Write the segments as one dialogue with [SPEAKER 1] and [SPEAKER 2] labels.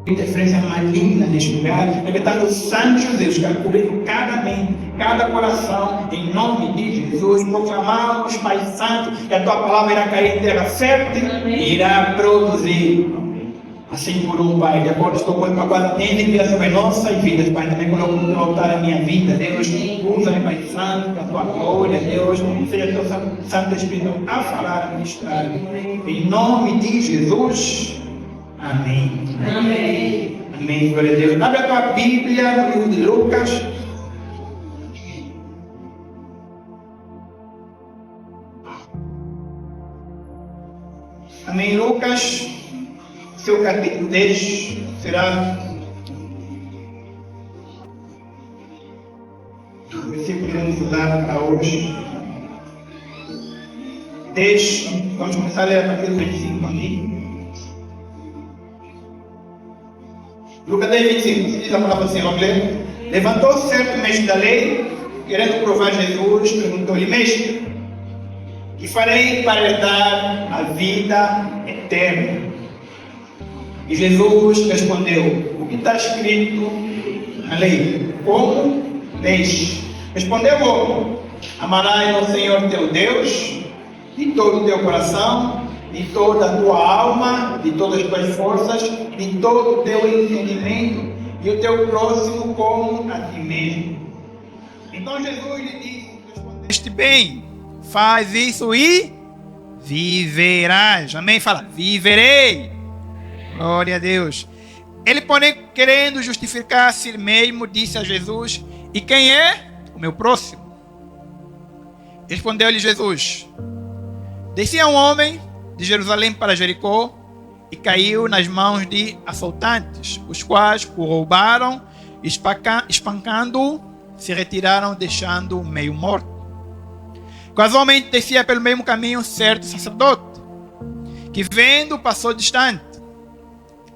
[SPEAKER 1] Interferência maligna neste lugar, decretando o sangue de Deus, que cobrindo cada mente, cada coração, em nome de Jesus. Proclamamos, Pai Santo, que a tua palavra irá cair em terra fértil e irá produzir. Assim por um, Pai, de acordo com a tua palavra, tem enviado sobre nossas vidas, Pai. Também coloco no teu altar a minha vida, Deus. Usa-me, Pai Santo, com a tua glória, Deus. Seja teu Santo Espírito a falar, a ministrar. Em nome de Jesus. Amém.
[SPEAKER 2] Amém.
[SPEAKER 1] Amém, glória a Deus. Abre a tua Bíblia no livro de Lucas. Amém, Lucas, seu capítulo 10 será o versículo que iremos usar para hoje. 10, vamos começar a ler a partir do 25 aqui. Lucas 10, 25, diz a palavra assim, vamos ler. Levantou-se certo mestre da lei, querendo provar Jesus, perguntou-lhe, mestre, que farei para herdar a vida eterna? E Jesus respondeu, o que está escrito na lei? Como lês? Respondeu o homem, amarás ao Senhor teu Deus de todo o teu coração, de toda a tua alma, de todas as tuas forças, de todo o teu entendimento, e o teu próximo como a ti mesmo. Então Jesus lhe disse, respondeste bem, faz isso e viverás. Amém? Fala, viverei. Glória a Deus. Ele, porém, querendo justificar-se ele mesmo, disse a Jesus, e quem é o meu próximo? Respondeu-lhe Jesus, descia um homem de Jerusalém para Jericó e caiu nas mãos de assaltantes, os quais o roubaram, espancando-o, se retiraram, deixando-o meio morto. Casualmente descia pelo mesmo caminho certo sacerdote, que vendo passou distante.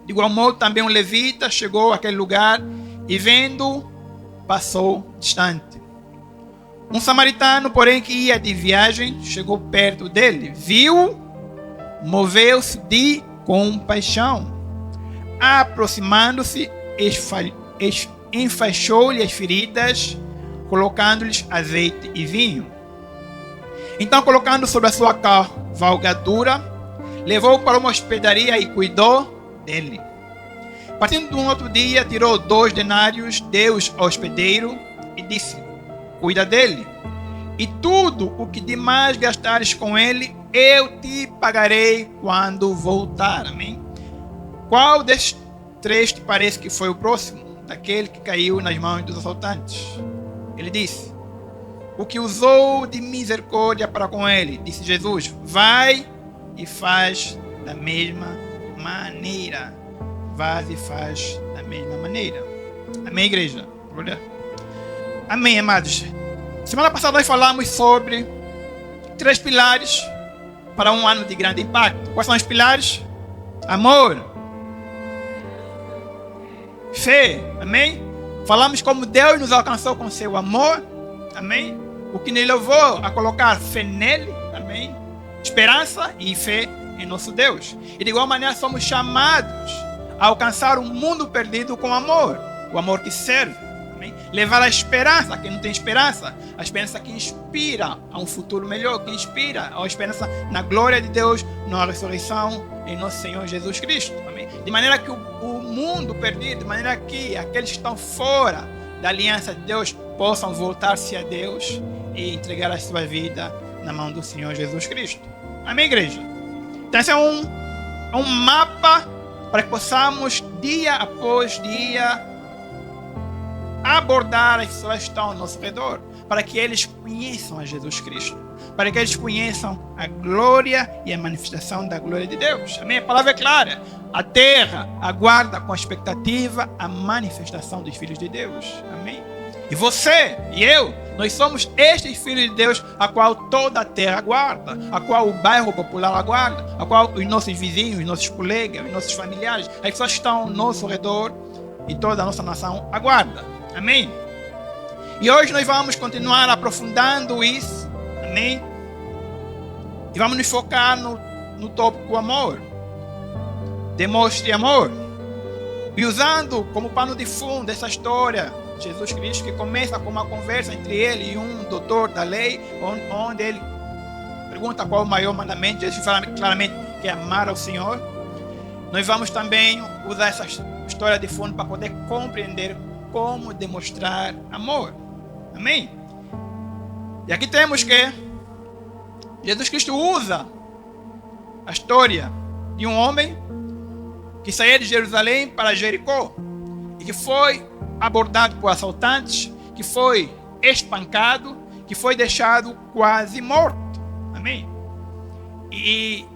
[SPEAKER 1] De igual modo também um levita chegou àquele lugar e vendo passou distante. Um samaritano, porém, que ia de viagem, chegou perto dele, viu, moveu-se de compaixão. Aproximando-se, enfaixou-lhe as feridas, colocando-lhes azeite e vinho. Então, colocando sobre a sua cavalgadura, levou-o para uma hospedaria e cuidou dele. Partindo de um outro dia, tirou 2 denários, deu-os ao hospedeiro e disse, cuida dele, e tudo o que demais gastares com ele, eu te pagarei quando voltar. Amém? Qual destes 3 te parece que foi o próximo? Daquele que caiu nas mãos dos assaltantes. Ele disse, o que usou de misericórdia para com ele. Disse Jesus, vai e faz da mesma maneira. Vai e faz da mesma maneira. Amém, igreja? Amém, amados. Semana passada nós falamos sobre 3 pilares para um ano de grande impacto. Quais são os pilares? Amor, fé, amém? Falamos como Deus nos alcançou com seu amor, amém? O que nos levou a colocar fé nele, amém? Esperança e fé em nosso Deus. E de igual maneira somos chamados a alcançar um mundo perdido com amor. O amor que serve, amém? Levar a esperança a quem não tem esperança. A esperança que inspira a um futuro melhor, que inspira a esperança na glória de Deus, na ressurreição em nosso Senhor Jesus Cristo, amém? De maneira que o mundo perdido, de maneira que aqueles que estão fora da aliança de Deus possam voltar-se a Deus e entregar a sua vida na mão do Senhor Jesus Cristo. Amém, igreja? Então esse é um mapa para que possamos, dia após dia, abordar as pessoas que estão ao nosso redor, para que eles conheçam a Jesus Cristo, para que eles conheçam a glória e a manifestação da glória de Deus. Amém? A palavra é clara. A terra aguarda com expectativa a manifestação dos filhos de Deus. Amém? E você e eu, nós somos estes filhos de Deus, a qual toda a terra aguarda, a qual o bairro popular aguarda, a qual os nossos vizinhos, os nossos colegas, os nossos familiares, as pessoas que estão ao nosso redor e toda a nossa nação aguarda. Amém? E hoje nós vamos continuar aprofundando isso. Amém? E vamos nos focar no tópico amor. Demonstre amor. E usando como pano de fundo essa história, Jesus Cristo, que começa com uma conversa entre ele e um doutor da lei, onde ele pergunta qual é o maior mandamento. Jesus fala claramente que é amar ao Senhor. Nós vamos também usar essa história de fundo para poder compreender como demonstrar amor. Amém? E aqui temos que Jesus Cristo usa a história de um homem que saía de Jerusalém para Jericó e que foi abordado por assaltantes, que foi espancado, que foi deixado quase morto. Amém? E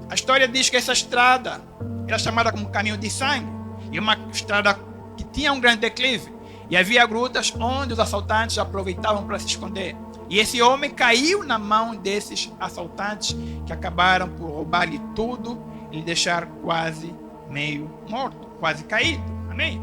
[SPEAKER 1] a história diz que essa estrada era chamada como caminho de sangue, e uma estrada que tinha um grande declive, e havia grutas onde os assaltantes aproveitavam para se esconder. E esse homem caiu na mão desses assaltantes, que acabaram por roubar-lhe tudo e lhe deixar quase meio morto, quase caído. Amém?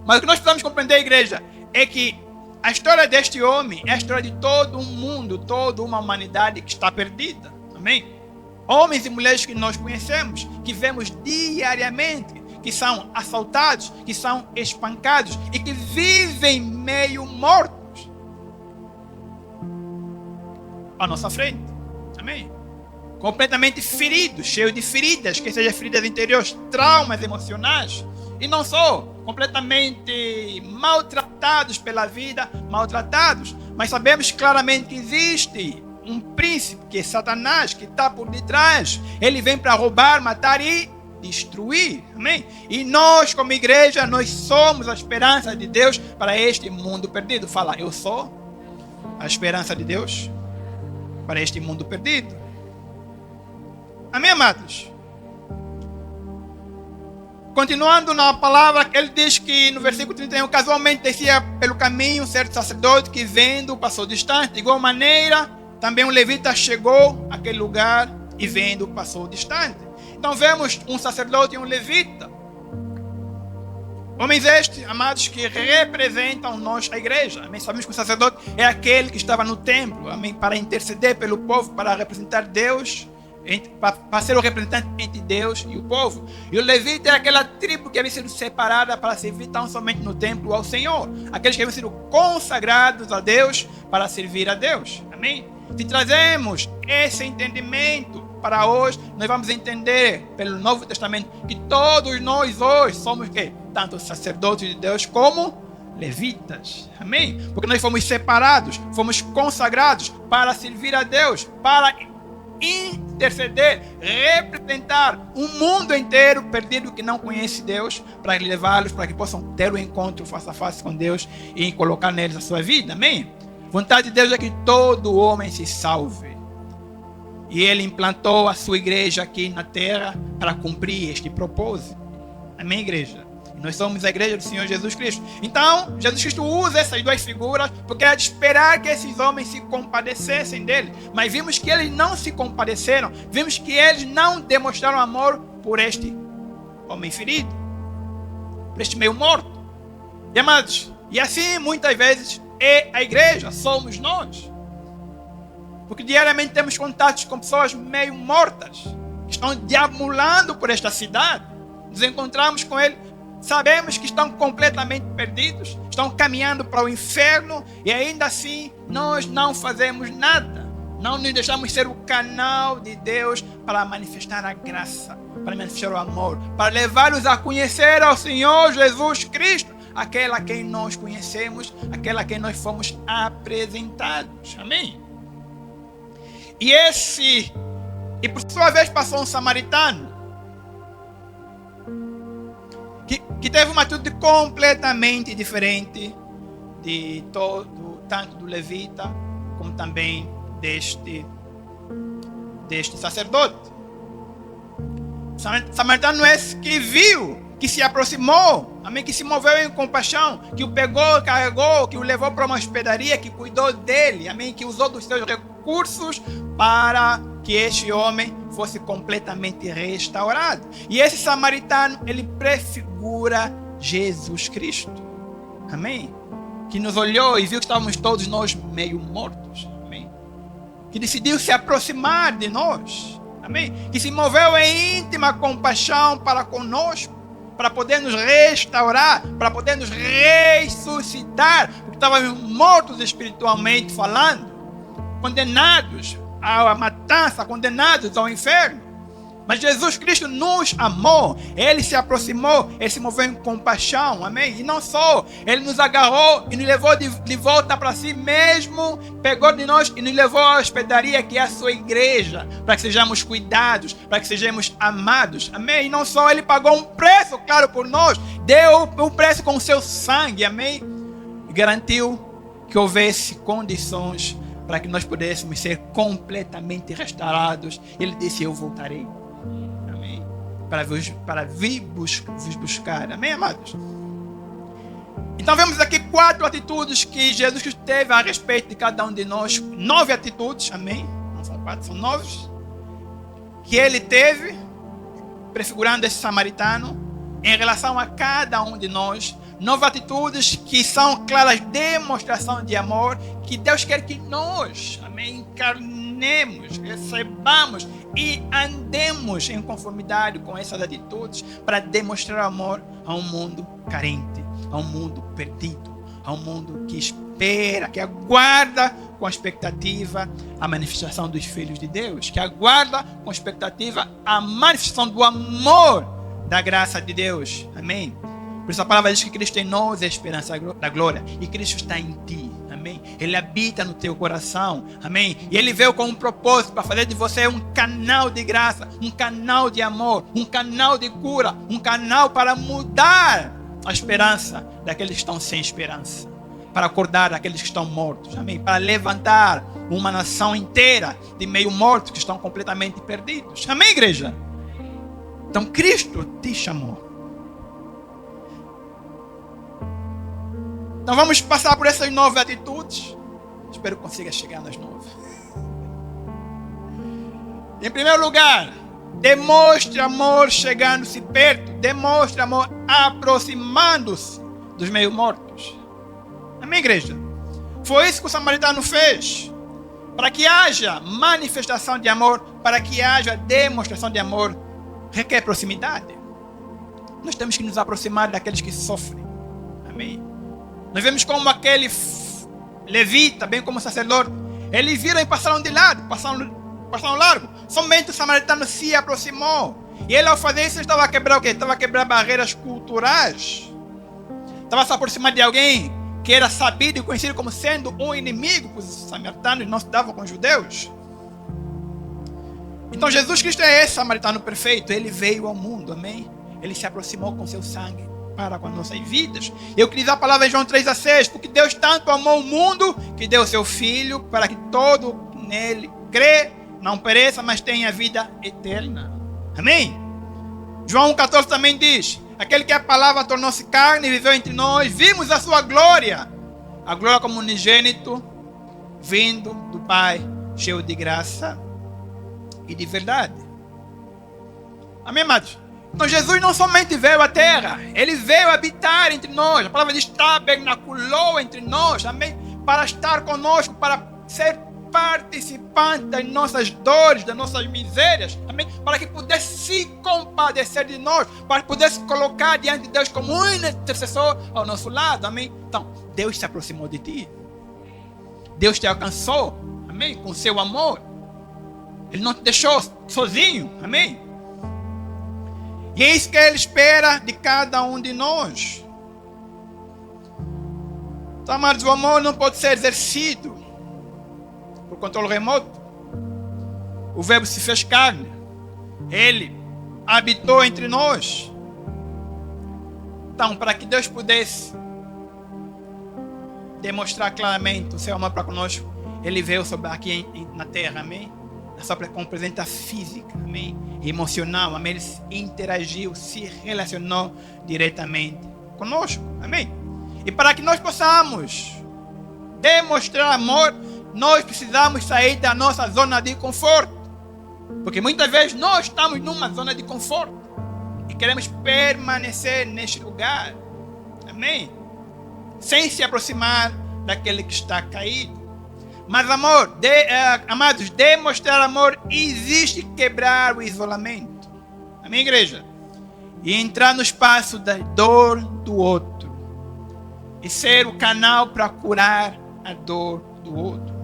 [SPEAKER 1] Mas o que nós precisamos compreender, igreja, é que a história deste homem é a história de todo um mundo, toda uma humanidade que está perdida. Amém? Homens e mulheres que nós conhecemos, que vemos diariamente, que são assaltados, que são espancados e que vivem meio mortos à nossa frente. Amém? Completamente feridos, cheios de feridas, que sejam feridas interiores, traumas emocionais, e não só, completamente maltratados pela vida, maltratados, mas sabemos claramente que existe um príncipe, que é Satanás, que está por detrás. Ele vem para roubar, matar e destruir. Amém? E nós, como igreja, nós somos a esperança de Deus para este mundo perdido. Fala, eu sou a esperança de Deus para este mundo perdido. Amém, amados? Continuando na palavra, ele diz que no versículo 31, casualmente descia pelo caminho um certo sacerdote que vendo passou distante. De igual maneira, também um levita chegou àquele lugar e vendo passou distante. Então vemos um sacerdote e um levita. Homens estes, amados, que representam nós, a igreja. Amém? Sabemos que o sacerdote é aquele que estava no templo, amém, para interceder pelo povo, para representar Deus, para ser o representante entre Deus e o povo. E o levita é aquela tribo que havia sido separada para servir tão somente no templo ao Senhor. Aqueles que haviam sido consagrados a Deus para servir a Deus. Amém? Se trazemos esse entendimento para hoje, nós vamos entender pelo Novo Testamento que todos nós hoje somos quê? Tanto sacerdotes de Deus como levitas. Amém? Porque nós fomos separados, fomos consagrados para servir a Deus, para interceder, representar um mundo inteiro perdido que não conhece Deus, para levá-los para que possam ter um encontro face a face com Deus e colocar neles a sua vida. Amém? A vontade de Deus é que todo homem se salve. E Ele implantou a sua igreja aqui na terra para cumprir este propósito. Amém, igreja? Nós somos a igreja do Senhor Jesus Cristo. Então, Jesus Cristo usa essas duas figuras porque era de esperar que esses homens se compadecessem dele. Mas vimos que eles não se compadeceram. Vimos que eles não demonstraram amor por este homem ferido, por este meio morto. E amados, e assim muitas vezes é a igreja, somos nós. Porque diariamente temos contatos com pessoas meio mortas, que estão deambulando por esta cidade. Nos encontramos com eles. Sabemos que estão completamente perdidos, estão caminhando para o inferno e ainda assim nós não fazemos nada. Não nos deixamos ser o canal de Deus para manifestar a graça, para manifestar o amor, para levá-los a conhecer ao Senhor Jesus Cristo, aquele a quem nós conhecemos, aquele a quem nós fomos apresentados. Amém? E por sua vez passou um samaritano, que teve uma atitude completamente diferente de tanto do levita como também deste sacerdote. Samaritano é esse que viu, que se aproximou, amém, que se moveu em compaixão, que o pegou, carregou, que o levou para uma hospedaria, que cuidou dele, amém, que usou dos seus recursos para que este homem fosse completamente restaurado. E esse samaritano, ele prefigura Jesus Cristo. Amém? Que nos olhou e viu que estávamos todos nós meio mortos. Amém? Que decidiu se aproximar de nós. Amém? Que se moveu em íntima compaixão para conosco. para poder nos restaurar, para poder nos ressuscitar, porque estávamos mortos espiritualmente falando, condenados à matança, condenados ao inferno. Mas Jesus Cristo nos amou, Ele se aproximou, Ele se moveu em compaixão, amém? E não só, Ele nos agarrou e nos levou de volta para si mesmo, pegou de nós e nos levou à hospedaria, que é a sua igreja, para que sejamos cuidados, para que sejamos amados, amém? E não só, Ele pagou um preço, claro, por nós, deu um preço com o seu sangue, amém? E garantiu que houvesse condições para que nós pudéssemos ser completamente restaurados. Ele disse: eu voltarei. Amém? Para vir vos buscar. Amém, amados? Então vemos aqui 4 atitudes que Jesus Cristo teve a respeito de cada um de nós. 9 atitudes, amém? Não são 4, são 9. Que Ele teve, prefigurando esse samaritano, em relação a cada um de nós. 9 atitudes que são claras demonstração de amor, que Deus quer que nós, amém, encarnemos, recebamos e andemos em conformidade com essas atitudes para demonstrar amor a um mundo carente, a um mundo perdido, a um mundo que espera, que aguarda com expectativa a manifestação dos filhos de Deus, que aguarda com expectativa a manifestação do amor da graça de Deus, amém? Por isso a palavra diz que Cristo em nós é a esperança da glória. E Cristo está em ti. Amém? Ele habita no teu coração. Amém? E Ele veio com um propósito para fazer de você um canal de graça, um canal de amor, um canal de cura, um canal para mudar a esperança daqueles que estão sem esperança, para acordar aqueles que estão mortos. Amém? Para levantar uma nação inteira de meio mortos que estão completamente perdidos. Amém, igreja? Então Cristo te chamou. Então vamos passar por essas 9 atitudes. Espero que consiga chegar nas 9. Em primeiro lugar, demonstre amor chegando-se perto. Demonstre amor aproximando-se dos meio mortos. Amém, igreja? Foi isso que o samaritano fez. Para que haja manifestação de amor, para que haja demonstração de amor, requer proximidade. Nós temos que nos aproximar daqueles que sofrem. Amém? Nós vemos como aquele levita, bem como o sacerdote, eles viram e passaram de lado, passaram largo. Somente o samaritano se aproximou. E ele, ao fazer isso, estava a quebrar o quê? Estava a quebrar barreiras culturais. Estava a se aproximar de alguém que era sabido e conhecido como sendo um inimigo, pois os samaritanos não se davam com os judeus. Então Jesus Cristo é esse samaritano perfeito. Ele veio ao mundo, amém? Ele se aproximou com seu sangue para com as nossas vidas. Eu queria dizer a palavra em João 3,6, porque Deus tanto amou o mundo que deu o seu Filho para que todo nele crê, não pereça, mas tenha vida eterna. Amém? João 1,14 também diz: aquele que a palavra tornou-se carne e viveu entre nós, vimos a sua glória, a glória como unigênito, vindo do Pai, cheio de graça e de verdade. Amém, amados? Então Jesus não somente veio à terra, Ele veio habitar entre nós. A palavra diz: tabernaculou entre nós, amém? Para estar conosco, para ser participante das nossas dores, das nossas misérias, amém? Para que pudesse se compadecer de nós, para que pudesse colocar diante de Deus como um intercessor ao nosso lado, amém? Então, Deus se aproximou de ti. Deus te alcançou, amém? Com seu amor. Ele não te deixou sozinho, amém? E é isso que Ele espera de cada um de nós. Então, amados, o amor não pode ser exercido por controle remoto. O Verbo se fez carne. Ele habitou entre nós. Então, para que Deus pudesse demonstrar claramente o seu amor para conosco, Ele veio aqui na terra, amém? Com presença física, amém? Emocional, amém? Ele interagiu, se relacionou diretamente conosco, amém? E para que nós possamos demonstrar amor, nós precisamos sair da nossa zona de conforto, porque muitas vezes nós estamos numa zona de conforto e queremos permanecer neste lugar, amém? Sem se aproximar daquele que está caído. Mas amor, amados, demonstrar amor existe quebrar o isolamento. Amém, igreja? e entrar no espaço da dor do outro e ser o canal para curar a dor do outro.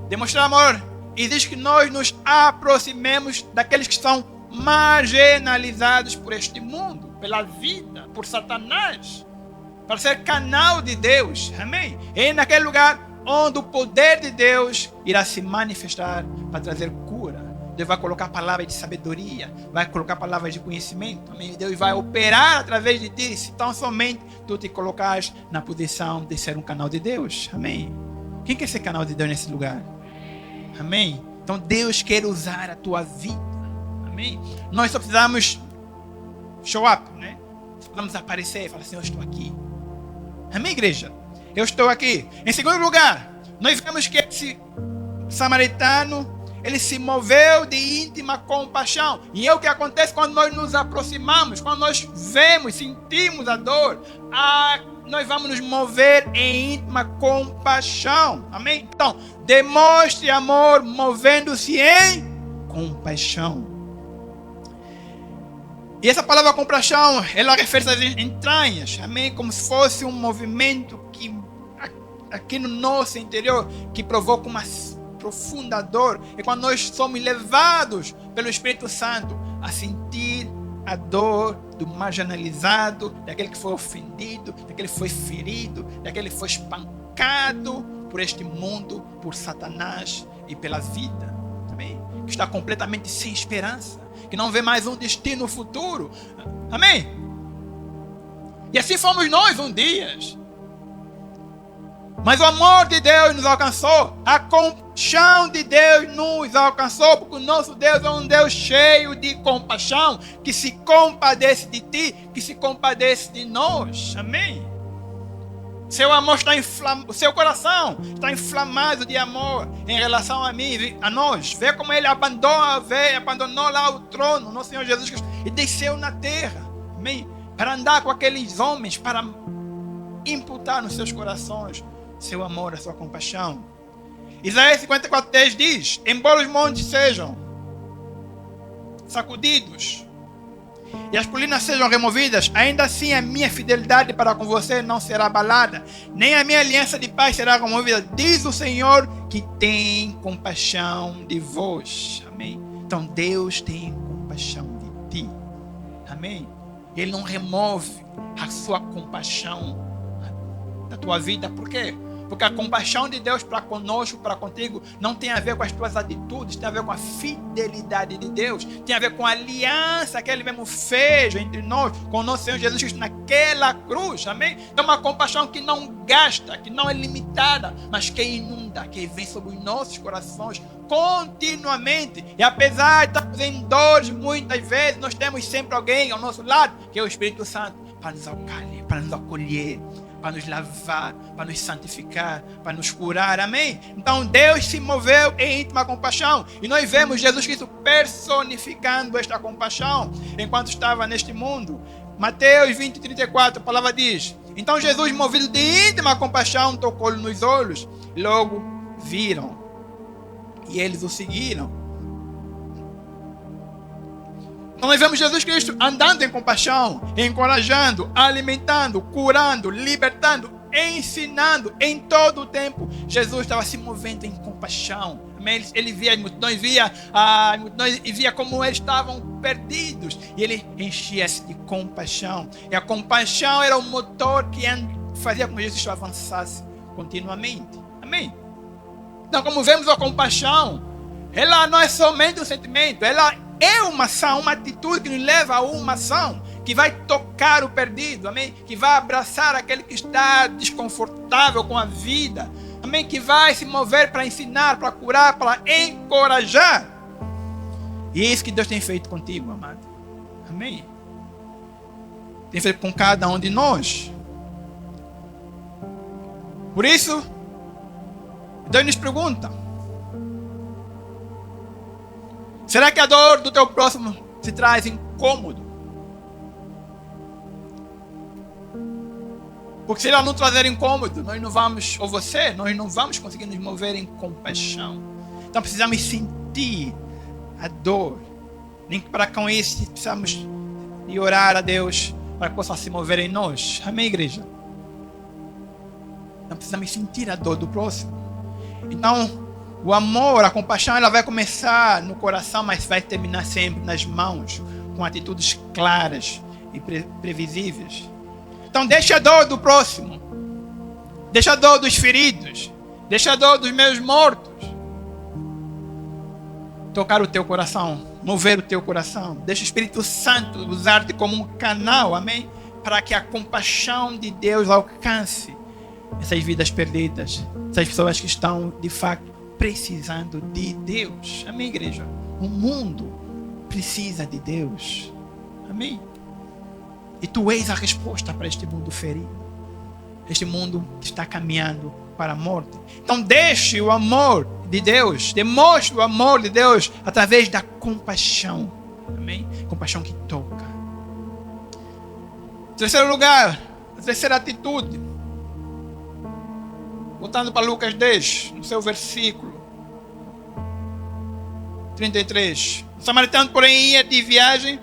[SPEAKER 1] Demonstrar amor exige que nós nos aproximemos daqueles que são marginalizados por este mundo, pela vida, por Satanás, para ser canal de Deus. Amém? É naquele lugar onde o poder de Deus irá se manifestar para trazer cura. Deus vai colocar palavras de sabedoria, vai colocar palavras de conhecimento. Amém? Deus vai operar através de ti, se tão somente tu te colocares na posição de ser um canal de Deus. Amém? Quem quer ser canal de Deus nesse lugar? Amém? Então Deus quer usar a tua vida. Amém? Nós só precisamos show up, né? Só precisamos aparecer e falar assim, eu estou aqui. Amém, igreja? Eu estou aqui. Em segundo lugar, nós vemos que esse samaritano, ele se moveu de íntima compaixão. E é o que acontece quando nós nos aproximamos, quando nós vemos, sentimos a dor. Nós vamos nos mover em íntima compaixão. Amém? Então, demonstre amor movendo-se em compaixão. E essa palavra compaixão, ela refere às entranhas. Amém? Como se fosse um movimento que aqui no nosso interior que provoca uma profunda dor. É quando nós somos levados pelo Espírito Santo a sentir a dor do marginalizado, daquele que foi ofendido, daquele que foi ferido, daquele que foi espancado por este mundo, por Satanás e pela vida. Amém? Que está completamente sem esperança, que não vê mais um destino futuro. Amém? E assim fomos nós um dia. Mas o amor de Deus nos alcançou, a compaixão de Deus nos alcançou, porque o nosso Deus é um Deus cheio de compaixão, que se compadece de ti, que se compadece de nós. Amém? Seu amor está inflamado, o seu coração está inflamado de amor em relação a mim, a nós. Vê como ele abandonou lá o trono, nosso Senhor Jesus Cristo, e desceu na terra. Amém? Para andar com aqueles homens, para imputar nos seus corações seu amor, a sua compaixão. Isaías 54:10 diz: embora os montes sejam sacudidos e as colinas sejam removidas, ainda assim a minha fidelidade para com você não será abalada, nem a minha aliança de paz será removida, diz o Senhor que tem compaixão de vós. Amém? Então Deus tem compaixão de ti. Amém? Ele não remove a sua compaixão da tua vida. Por quê? Porque a compaixão de Deus para conosco, para contigo, não tem a ver com as tuas atitudes, tem a ver com a fidelidade de Deus, tem a ver com a aliança que Ele mesmo fez entre nós, com o nosso Senhor Jesus Cristo naquela cruz. Amém? Então uma compaixão que não gasta, que não é limitada, mas que inunda, que vem sobre os nossos corações continuamente. E apesar de estarmos em dores muitas vezes, nós temos sempre alguém ao nosso lado, que é o Espírito Santo, para nos acolher, para nos acolher, para nos lavar, para nos santificar, para nos curar. Amém? Então Deus se moveu em íntima compaixão. E nós vemos Jesus Cristo personificando esta compaixão enquanto estava neste mundo. Mateus 20:34, a palavra diz: então Jesus, movido de íntima compaixão, tocou-lhe nos olhos. Logo viram e eles o seguiram. Então nós vemos Jesus Cristo andando em compaixão, encorajando, alimentando, curando, libertando, ensinando em todo o tempo. Jesus estava se movendo em compaixão. Ele via as multidões, via como eles estavam perdidos. E ele enchia-se de compaixão. E a compaixão era o motor que fazia com que Jesus avançasse continuamente. Amém? Então, como vemos, a compaixão, ela não é somente um sentimento, ela é uma ação, uma atitude que nos leva a uma ação que vai tocar o perdido, amém? Que vai abraçar aquele que está desconfortável com a vida, amém? Que vai se mover para ensinar, para curar, para encorajar. E é isso que Deus tem feito contigo, amado. Amém? Tem feito com cada um de nós. Por isso, Deus nos pergunta: será que a dor do teu próximo te traz incômodo? Porque se ela não trazer incômodo, nós não vamos conseguir nos mover em compaixão. Então precisamos sentir a dor. Nem que para com isso precisamos e orar a Deus para que possa se mover em nós. Amém, igreja? Não precisamos sentir a dor do próximo. Então, o amor, a compaixão, ela vai começar no coração, mas vai terminar sempre nas mãos, com atitudes claras e previsíveis. Então, deixa a dor do próximo. Deixa a dor dos feridos. Deixa a dor dos meus mortos tocar o teu coração, mover o teu coração. Deixa o Espírito Santo usar-te como um canal, amém? Para que a compaixão de Deus alcance essas vidas perdidas, essas pessoas que estão, de fato, precisando de Deus. Amém, igreja? O mundo precisa de Deus. Amém? E tu és a resposta para este mundo ferido. Este mundo que está caminhando para a morte. Então deixe o amor de Deus, demonstre o amor de Deus através da compaixão. Amém? Compaixão que toca. Terceiro lugar, a terceira atitude. Voltando para Lucas 10, no seu versículo 33. O samaritano, porém, ia de viagem,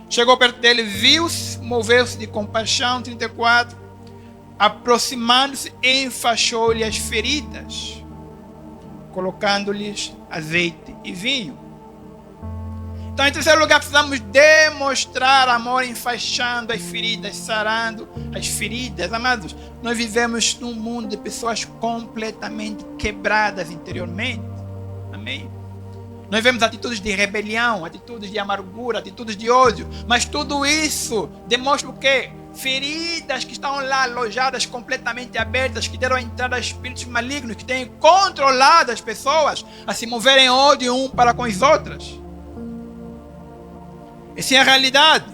[SPEAKER 1] chegou perto dele, viu-se, moveu-se de compaixão. 34. Aproximando-se, enfaixou-lhe as feridas, colocando-lhes azeite e vinho. Então, em terceiro lugar, precisamos demonstrar amor, enfaixando as feridas, sarando as feridas. Amados, nós vivemos num mundo de pessoas completamente quebradas interiormente. Amém? Nós vemos atitudes de rebelião, atitudes de amargura, atitudes de ódio. Mas tudo isso demonstra o quê? Feridas que estão lá alojadas, completamente abertas, que deram entrada a espíritos malignos, que têm controlado as pessoas a se moverem em ódio um para com as outras. Essa é a realidade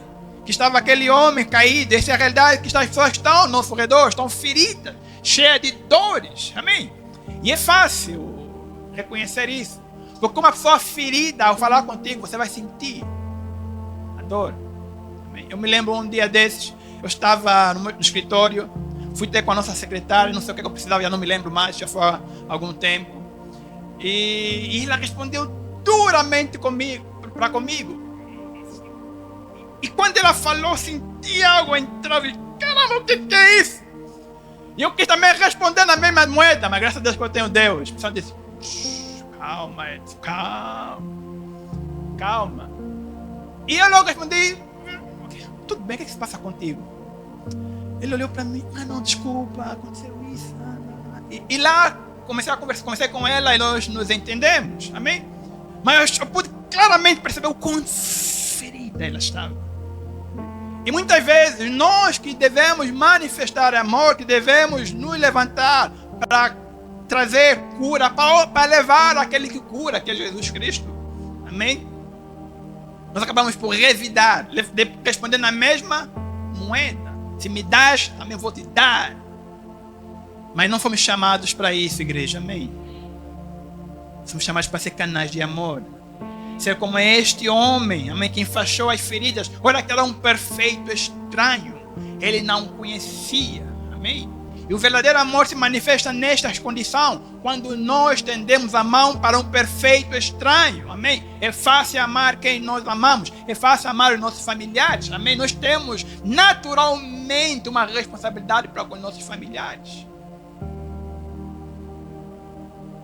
[SPEAKER 1] que estava aquele homem caído. Essa é a realidade que as pessoas que estão ao nosso redor, estão feridas, cheias de dores. Amém? E é fácil reconhecer isso. Porque uma pessoa ferida, ao falar contigo, você vai sentir a dor. Amém? Eu me lembro um dia desses, eu estava no escritório, fui ter com a nossa secretária, não sei o que eu precisava, já não me lembro mais, já foi há algum tempo. E ela respondeu duramente comigo. E quando ela falou, senti algo entrar e caramba, o que é isso? E eu quis também responder na mesma moeda, mas graças a Deus que eu tenho Deus. A pessoa disse, calma, Edson, calma. E eu logo respondi, tudo bem, o que se passa contigo? Ele olhou para mim, não, desculpa, aconteceu isso. E lá comecei a conversar, comecei com ela e nós nos entendemos, amém? Mas eu pude claramente perceber o quão ferida ela estava. E muitas vezes nós que devemos manifestar amor, que devemos nos levantar para trazer cura, para levar aquele que cura, que é Jesus Cristo, amém? Nós acabamos por revidar, responder na mesma moeda. Se me das, também vou te dar. Mas não fomos chamados para isso, igreja, amém? Somos chamados para ser canais de amor. Ser como este homem, amém, que enfaixou as feridas. Olha que era um perfeito estranho. Ele não conhecia, amém? E o verdadeiro amor se manifesta nestas condições, quando nós estendemos a mão para um perfeito estranho, amém? É fácil amar quem nós amamos, é fácil amar os nossos familiares, amém? Nós temos naturalmente uma responsabilidade para com os nossos familiares.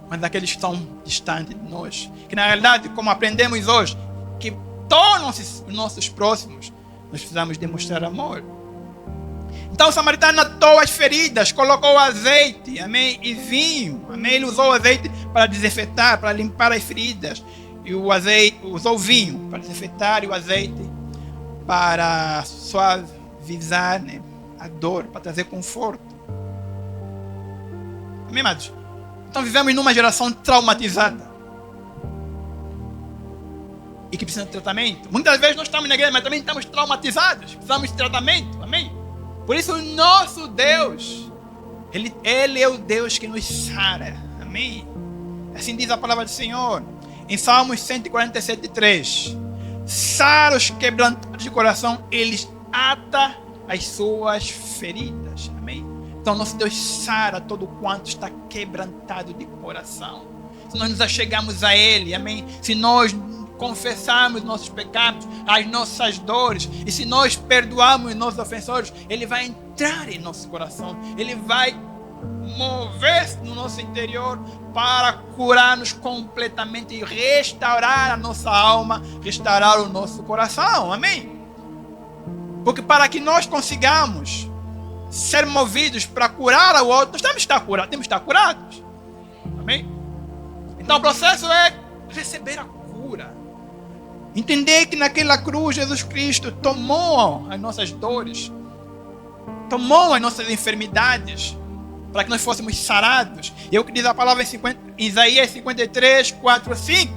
[SPEAKER 1] Mas aqueles que estão distantes de nós, que na realidade, como aprendemos hoje, que tornam-se os nossos próximos, nós precisamos demonstrar amor. Então o samaritano atou as feridas, colocou azeite, amém, e vinho, amém. Ele usou o azeite para desinfetar, para limpar as feridas, e o azeite, usou o vinho para desinfetar e o azeite para suavizar, né, a dor, para trazer conforto. Amém, amados? Então vivemos numa geração traumatizada e que precisa de tratamento. Muitas vezes nós estamos na igreja, mas também estamos traumatizados, precisamos de tratamento, amém? Por isso o nosso Deus, Ele é o Deus que nos sara, amém? Assim diz a palavra do Senhor em Salmos 147:3. Sara os quebrantados de coração, eles ata as suas feridas, amém? Então nosso Deus sara todo quanto está quebrantado de coração. Se nós nos achegamos a Ele, amém? Se nós confessarmos nossos pecados, as nossas dores, e se nós perdoarmos nossos ofensores, Ele vai entrar em nosso coração, Ele vai mover-se no nosso interior para curar-nos completamente e restaurar a nossa alma, restaurar o nosso coração. Amém? Porque para que nós consigamos ser movidos para curar o outro, nós temos que estar curados. Amém? Então o processo é receber a cura. Entender que naquela cruz Jesus Cristo tomou as nossas dores, tomou as nossas enfermidades, para que nós fôssemos sarados. E é o que diz a palavra em Isaías 53, 4 a 5.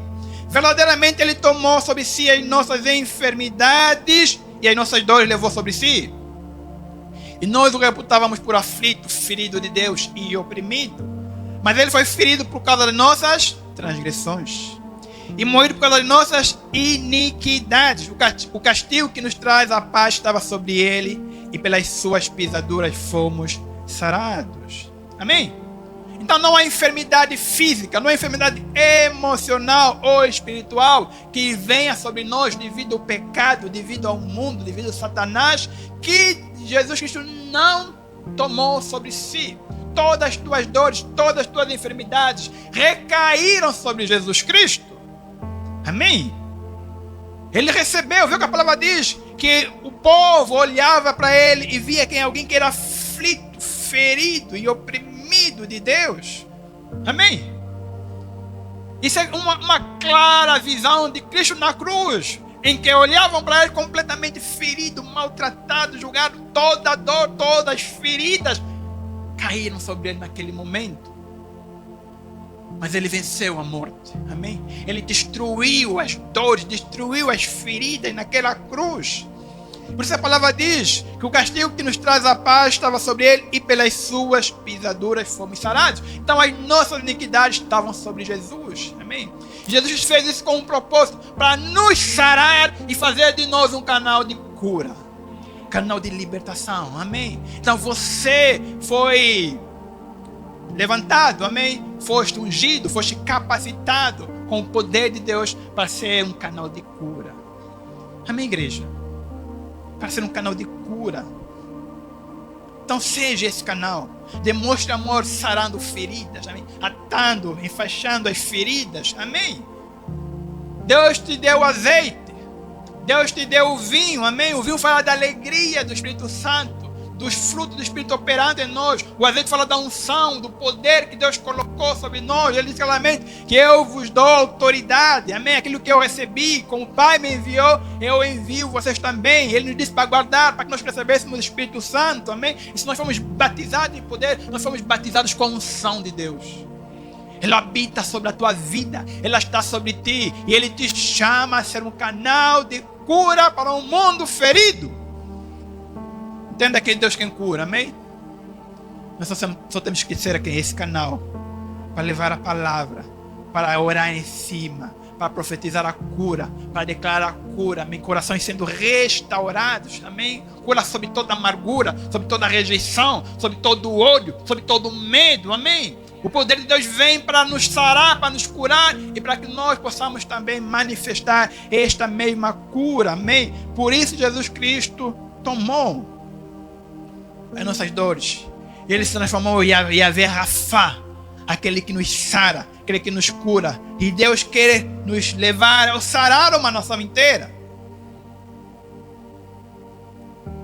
[SPEAKER 1] Verdadeiramente Ele tomou sobre si as nossas enfermidades e as nossas dores levou sobre si. E nós o reputávamos por aflito, ferido de Deus e oprimido. Mas Ele foi ferido por causa das nossas transgressões e moído por causa das nossas iniquidades. O castigo que nos traz a paz estava sobre Ele, e pelas suas pisaduras fomos sarados. Amém? Então não há enfermidade física, não há enfermidade emocional ou espiritual que venha sobre nós devido ao pecado, devido ao mundo, devido a Satanás, que Jesus Cristo não tomou sobre si. Todas as tuas dores, todas as tuas enfermidades recaíram sobre Jesus Cristo. Amém? Ele recebeu, viu que a palavra diz que o povo olhava para ele e via que alguém que era aflito, ferido e oprimido de Deus. Amém? Isso é uma clara visão de Cristo na cruz, em que olhavam para ele completamente ferido, maltratado, julgado, toda a dor, todas as feridas caíram sobre ele naquele momento. Mas ele venceu a morte. Amém? Ele destruiu as dores, destruiu as feridas naquela cruz. Por isso a palavra diz que o castigo que nos traz a paz estava sobre ele, e pelas suas pisaduras fomos sarados. Então as nossas iniquidades estavam sobre Jesus. Amém? Jesus fez isso com um propósito, para nos sarar e fazer de nós um canal de cura, canal de libertação. Amém? Então você foi levantado, amém? Foste ungido, foste capacitado com o poder de Deus para ser um canal de cura. Amém, igreja? Para ser um canal de cura. Então seja esse canal. Demonstre amor sarando feridas, amém? Atando, enfaixando as feridas, amém? Deus te deu azeite, Deus te deu o vinho, amém? O vinho fala da alegria do Espírito Santo, dos frutos do Espírito operando em nós. O azeite fala da unção, do poder que Deus colocou sobre nós. Ele diz claramente que eu vos dou autoridade, amém? Aquilo que eu recebi, como o Pai me enviou, eu envio vocês também. Ele nos disse para guardar, para que nós recebêssemos o Espírito Santo, amém? E se nós fomos batizados em poder, nós fomos batizados com a unção de Deus. Ele habita sobre a tua vida, Ele está sobre ti, e Ele te chama a ser um canal de cura para um mundo ferido. Entenda que é Deus quem cura, amém? Nós só temos que ser aqui esse canal para levar a palavra, para orar em cima, para profetizar a cura, para declarar a cura, amém? Corações sendo restaurados, amém? Cura sobre toda amargura, sobre toda rejeição, sobre todo ódio, sobre todo medo, amém? O poder de Deus vem para nos sarar, para nos curar e para que nós possamos também manifestar esta mesma cura, amém? Por isso Jesus Cristo tomou as nossas dores. Ele se transformou em Yahvé Rafá, aquele que nos sara, aquele que nos cura. E Deus quer nos levar ao sarar uma nação inteira.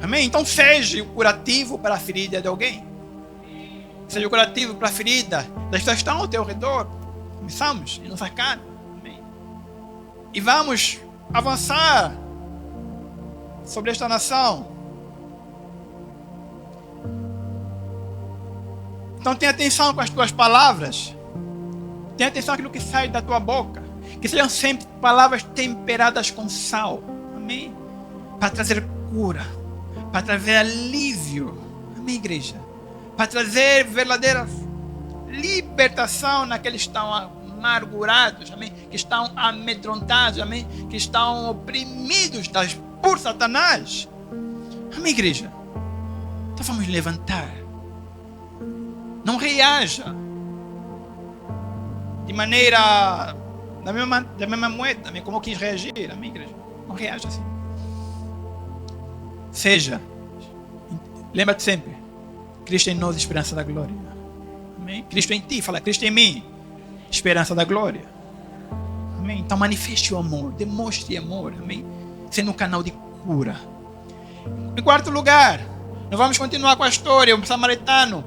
[SPEAKER 1] Amém? Então seja o curativo para a ferida de alguém. Seja o curativo para a ferida das pessoas que estão ao teu redor. Começamos em nossa casa. Amém? E vamos avançar sobre esta nação. Então tenha atenção com as tuas palavras. Tenha atenção àquilo que sai da tua boca. Que sejam sempre palavras temperadas com sal. Amém? Para trazer cura. Para trazer alívio. Amém, igreja? Para trazer verdadeira libertação naqueles que estão amargurados. Amém? Que estão amedrontados. Amém? Que estão oprimidos por Satanás. Amém, igreja? Então vamos levantar. Não reaja de maneira da mesma moeda, amém? Como eu quis reagir, amém, igreja? Não reaja assim. Seja, lembra-te sempre, Cristo em nós, esperança da glória. Amém? Cristo em ti, fala, Cristo em mim, esperança da glória. Amém? Então manifeste o amor, demonstre amor, amém? Sendo um canal de cura. Em quarto lugar, nós vamos continuar com a história. O samaritano,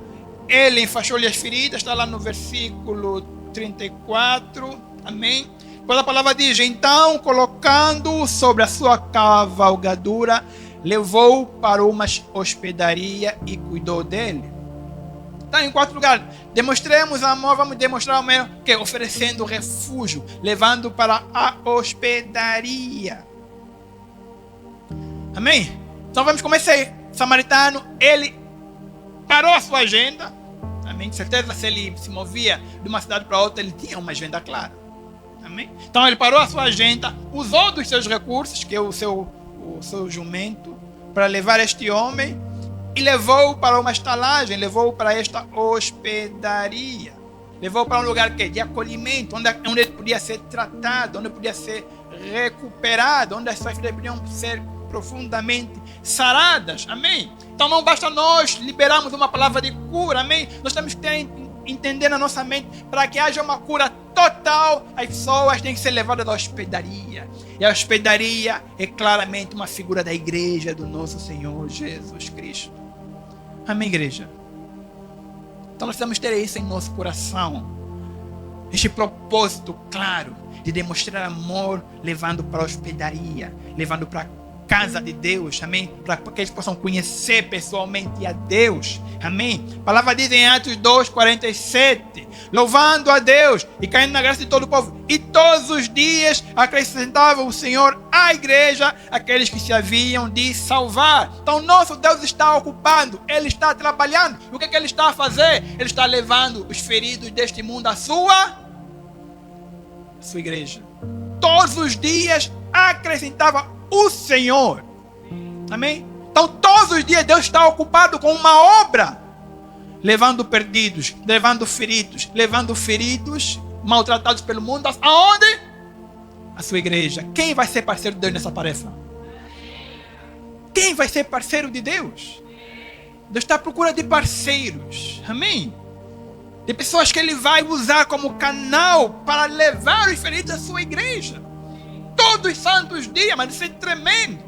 [SPEAKER 1] ele enfaixou-lhe as feridas, está lá no versículo 34, amém? Depois a palavra diz, então, colocando sobre a sua cavalgadura, levou para uma hospedaria e cuidou dele. Então, em quarto lugar, demonstremos amor, vamos demonstrar amor, que oferecendo refúgio, levando para a hospedaria. Amém? Então vamos começar. O samaritano, ele parou a sua agenda. Amém? De certeza, se ele se movia de uma cidade para outra, ele tinha uma agenda clara. Amém? Então ele parou a sua agenda, usou dos seus recursos, que é o seu jumento, para levar este homem e levou para uma estalagem, levou para esta hospedaria. Levou para um lugar de acolhimento, onde ele podia ser tratado, onde podia ser recuperado, onde as suas feridas podiam ser profundamente saradas, amém? Então não basta nós liberarmos uma palavra de cura, amém? Nós temos que entender na nossa mente, para que haja uma cura total, as pessoas têm que ser levadas à hospedaria. E a hospedaria é claramente uma figura da igreja do nosso Senhor Jesus Cristo. Amém, igreja? Então nós temos que ter isso em nosso coração, este propósito claro de demonstrar amor, levando para a hospedaria, levando para a casa de Deus, amém? Para que eles possam conhecer pessoalmente a Deus, amém? A palavra diz em Atos 2:47, louvando a Deus e caindo na graça de todo o povo, e todos os dias acrescentava o Senhor à igreja aqueles que se haviam de salvar. Então nosso Deus está ocupado, Ele está trabalhando. E o que Ele está a fazer? Ele está levando os feridos deste mundo à sua igreja. Todos os dias acrescentava o Senhor. Amém? Então todos os dias Deus está ocupado com uma obra, levando perdidos, levando feridos, maltratados pelo mundo. Aonde? A sua igreja. Quem vai ser parceiro de Deus nessa tarefa? Quem vai ser parceiro de Deus? Deus está à procura de parceiros. Amém? De pessoas que Ele vai usar como canal para levar os feridos à sua igreja. Todos os santos dias, mas isso é tremendo.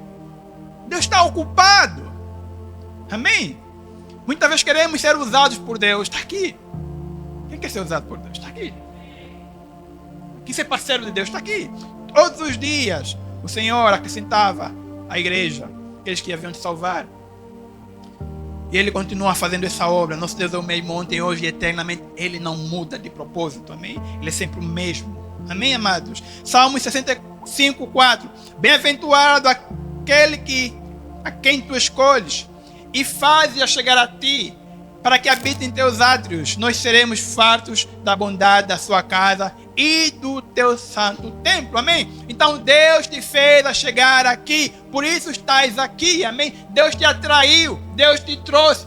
[SPEAKER 1] Deus está ocupado. Amém? Muitas vezes queremos ser usados por Deus. Está aqui. Quem quer ser usado por Deus? Está aqui. Quem ser parceiro de Deus? Está aqui. Todos os dias o Senhor acrescentava à igreja aqueles que haviam de salvar. E Ele continua fazendo essa obra. Nosso Deus é o mesmo ontem, hoje e eternamente. Ele não muda de propósito. Amém? Ele é sempre o mesmo. Amém, amados? Salmos 65:4. Bem-aventurado aquele a quem tu escolhes e fazes-a chegar a ti, para que habite em teus átrios. Nós seremos fartos da bondade da sua casa e do teu santo templo. Amém? Então Deus te fez a chegar aqui, por isso estás aqui. Amém? Deus te atraiu, Deus te trouxe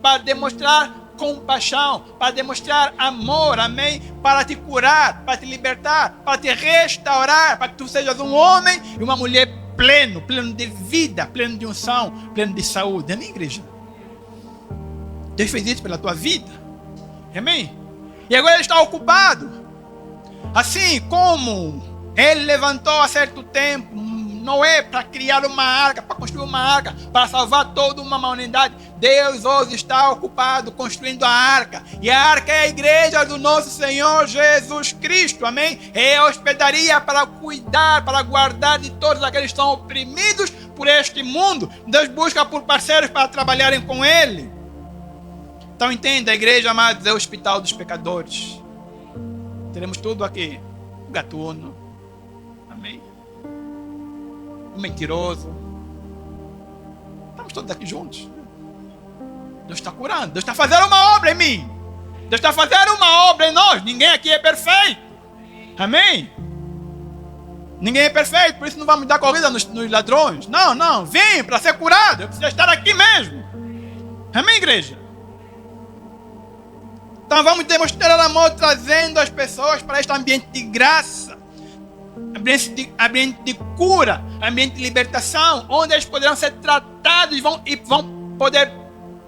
[SPEAKER 1] para demonstrar compaixão, para demonstrar amor, amém? Para te curar, para te libertar, para te restaurar, para que tu sejas um homem e uma mulher pleno de vida, pleno de unção, pleno de saúde. Amém, igreja? Deus fez isso pela tua vida. Amém? E agora Ele está ocupado. Assim como Ele levantou há certo tempo Noé para criar uma arca, para construir uma arca, para salvar toda uma humanidade. Deus hoje está ocupado construindo a arca. E a arca é a igreja do nosso Senhor Jesus Cristo. Amém? É a hospedaria para cuidar, para guardar de todos aqueles que estão oprimidos por este mundo. Deus busca por parceiros para trabalharem com Ele. Então entenda, a igreja, amados, é o hospital dos pecadores. Teremos tudo aqui. O gatuno. Amém? O mentiroso. Estamos todos aqui juntos. Deus está curando. Deus está fazendo uma obra em mim. Deus está fazendo uma obra em nós. Ninguém aqui é perfeito. Amém? Ninguém é perfeito. Por isso não vamos dar corrida nos ladrões. Não. Vem para ser curado. Eu preciso estar aqui mesmo. Amém, igreja? Então vamos demonstrar amor, trazendo as pessoas para este ambiente de graça. ambiente de cura, ambiente de libertação, onde eles poderão ser tratados e vão poder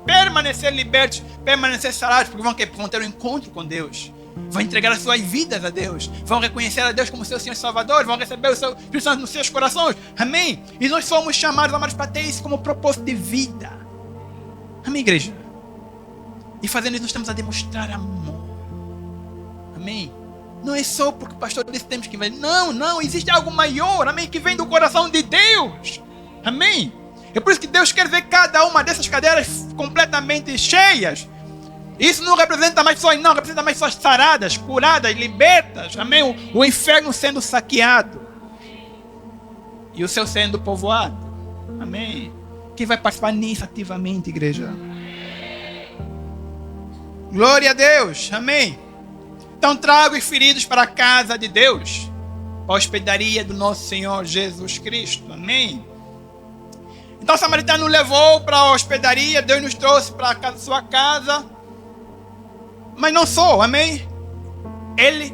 [SPEAKER 1] permanecer libertos, permanecer sarados, porque vão ter um encontro com Deus. Vão entregar as suas vidas a Deus. Vão reconhecer a Deus como seu Senhor e Salvador. Vão receber o seu Espírito Santo nos seus corações. Amém? E nós somos chamados, amados, para ter isso como propósito de vida. Amém, igreja? E fazendo isso, nós estamos a demonstrar amor. Amém? Não é só porque o pastor disse que temos que ver. Não. Existe algo maior. Amém? Que vem do coração de Deus. Amém? É por isso que Deus quer ver cada uma dessas cadeiras completamente cheias. Isso não representa mais pessoas, não. Representa mais pessoas saradas, curadas, libertas. Amém? O inferno sendo saqueado. E o céu sendo povoado. Amém? Quem vai participar nisso ativamente, igreja? Glória a Deus. Amém? Então trago os feridos para a casa de Deus. A hospedaria do nosso Senhor Jesus Cristo. Amém? Então o samaritano levou para a hospedaria. Deus nos trouxe para a sua casa. Mas não só, amém? Ele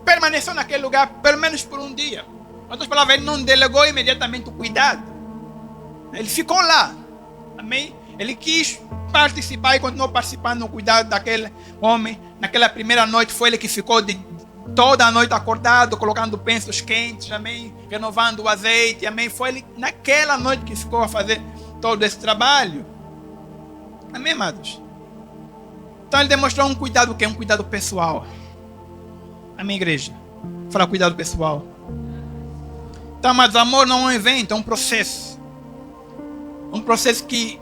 [SPEAKER 1] permaneceu naquele lugar pelo menos por um dia. Em outras palavras, ele não delegou imediatamente o cuidado. Ele ficou lá, amém? Ele quis participar e continuou participando no cuidado daquele homem. Naquela primeira noite foi ele que ficou toda a noite acordado, colocando pensos quentes, amém? Renovando o azeite, amém? Foi ele naquela noite que ficou a fazer todo esse trabalho. Amém, amados? Então ele demonstrou um cuidado, o que é um cuidado pessoal. Amém, igreja? Fala cuidado pessoal. Então, mas amor não é um evento, é um processo. Um processo que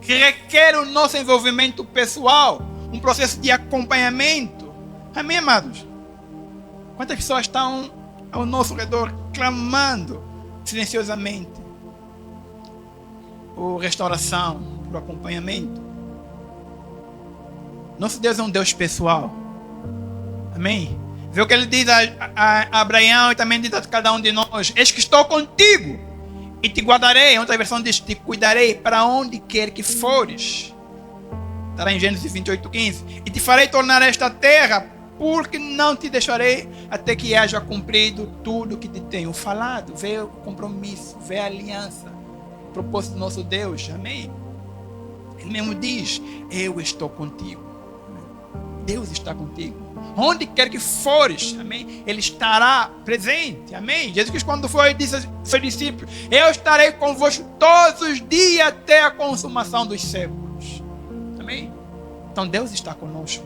[SPEAKER 1] requer o nosso envolvimento pessoal. Um processo de acompanhamento. Amém, amados? Quantas pessoas estão ao nosso redor clamando silenciosamente por restauração, por acompanhamento? Nosso Deus é um Deus pessoal. Amém? Vê o que ele diz a Abraão e também diz a cada um de nós: eis que estou contigo e te guardarei. Outra versão diz: te cuidarei para onde quer que fores. Estará em Gênesis 28:15. E te farei tornar esta terra, porque não te deixarei até que haja cumprido tudo que te tenho falado. Vê o compromisso, vê a aliança, o propósito do nosso Deus. Amém? Ele mesmo diz: eu estou contigo. Deus está contigo. Onde quer que fores, amém? Ele estará presente, amém? Jesus Cristo, quando foi, disse aos seus discípulos: eu estarei convosco todos os dias até a consumação dos séculos. Amém? Então Deus está conosco,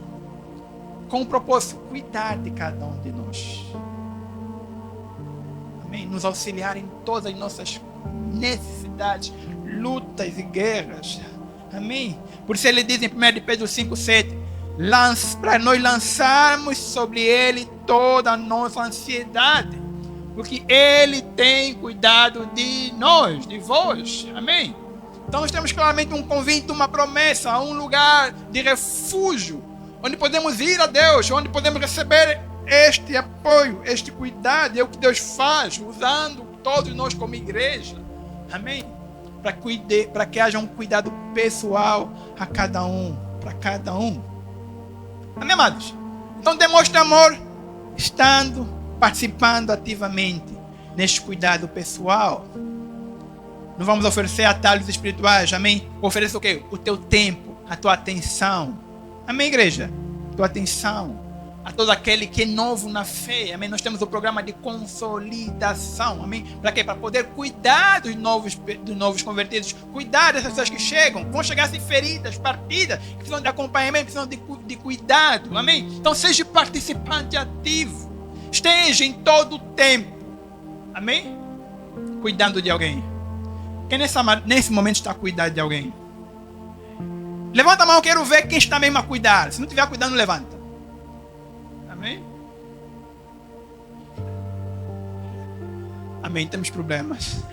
[SPEAKER 1] com o propósito de cuidar de cada um de nós. Amém? Nos auxiliar em todas as nossas necessidades, lutas e guerras. Amém? Por isso ele diz em 1 Pedro 5:7: para nós lançarmos sobre ele toda a nossa ansiedade, porque ele tem cuidado de nós, de vós. Amém? Então nós temos claramente um convite, uma promessa, um lugar de refúgio, onde podemos ir a Deus, onde podemos receber este apoio, este cuidado. É o que Deus faz, usando todos nós como igreja. Amém? Para que haja um cuidado pessoal a cada um, para cada um. Amém, amados? Então demonstre amor estando, participando ativamente neste cuidado pessoal. Não vamos oferecer atalhos espirituais, amém? Ofereça o quê? O teu tempo, a tua atenção. Amém, igreja? Tua atenção a todo aquele que é novo na fé. Amém? Nós temos o programa de consolidação. Amém? Para quê? Para poder cuidar dos novos convertidos. Cuidar dessas pessoas que chegam. Vão chegar assim feridas, partidas, que precisam de acompanhamento, precisam de cuidado. Amém? Então seja participante ativo. Esteja em todo o tempo. Amém? Cuidando de alguém. Quem nesse momento está a cuidar de alguém? Levanta a mão, eu quero ver quem está mesmo a cuidar. Se não estiver cuidando, levanta. Amém? Amém, temos problemas.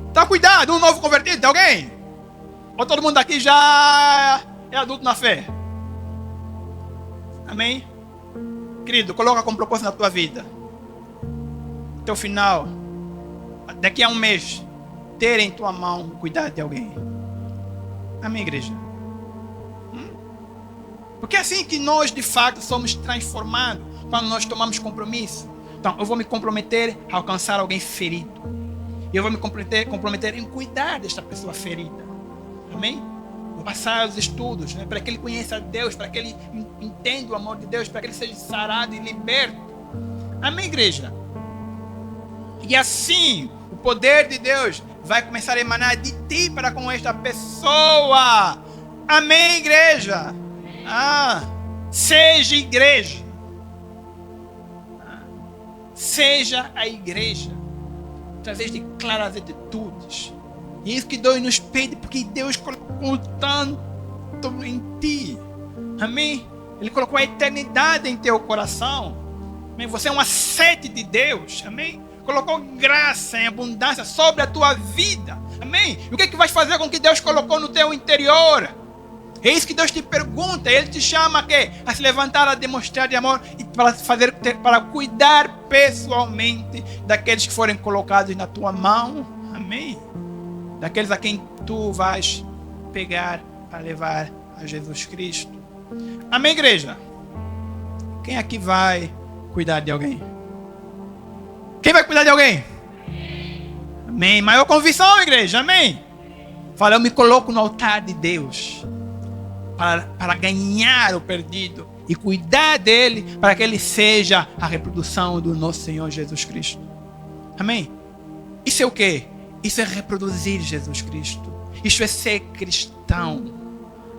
[SPEAKER 1] Está a cuidar de um novo convertido, de alguém? Ou todo mundo aqui já é adulto na fé? Amém? Querido, coloca como propósito na tua vida. Até o final, daqui a um mês, ter em tua mão cuidar de alguém. Amém, igreja? Porque é assim que nós, de fato, somos transformados quando nós tomamos compromisso. Então, eu vou me comprometer a alcançar alguém ferido. E eu vou me comprometer em cuidar desta pessoa ferida. Amém? Vou passar os estudos, né, para que ele conheça Deus, para que ele entenda o amor de Deus, para que ele seja sarado e liberto. Amém, igreja? E assim, o poder de Deus vai começar a emanar de ti para com esta pessoa. Amém, igreja? Seja igreja. Seja a igreja. Através de claras atitudes. E isso que Deus nos pede, porque Deus colocou tanto em ti. Amém? Ele colocou a eternidade em teu coração. Amém? Você é um asset de Deus. Amém? Colocou graça em abundância sobre a tua vida. Amém? E o que é que vai fazer com o que Deus colocou no teu interior? É isso que Deus te pergunta. Ele te chama a se levantar, a demonstrar de amor e para cuidar pessoalmente daqueles que forem colocados na tua mão. Amém? Daqueles a quem tu vais pegar para levar a Jesus Cristo. Amém, igreja? Quem aqui vai cuidar de alguém? Quem vai cuidar de alguém? Amém. Maior convicção, igreja. Amém. Fala, eu me coloco no altar de Deus para ganhar o perdido e cuidar dele para que ele seja a reprodução do nosso Senhor Jesus Cristo. Amém? Isso é o quê? Isso é reproduzir Jesus Cristo. Isso é ser cristão.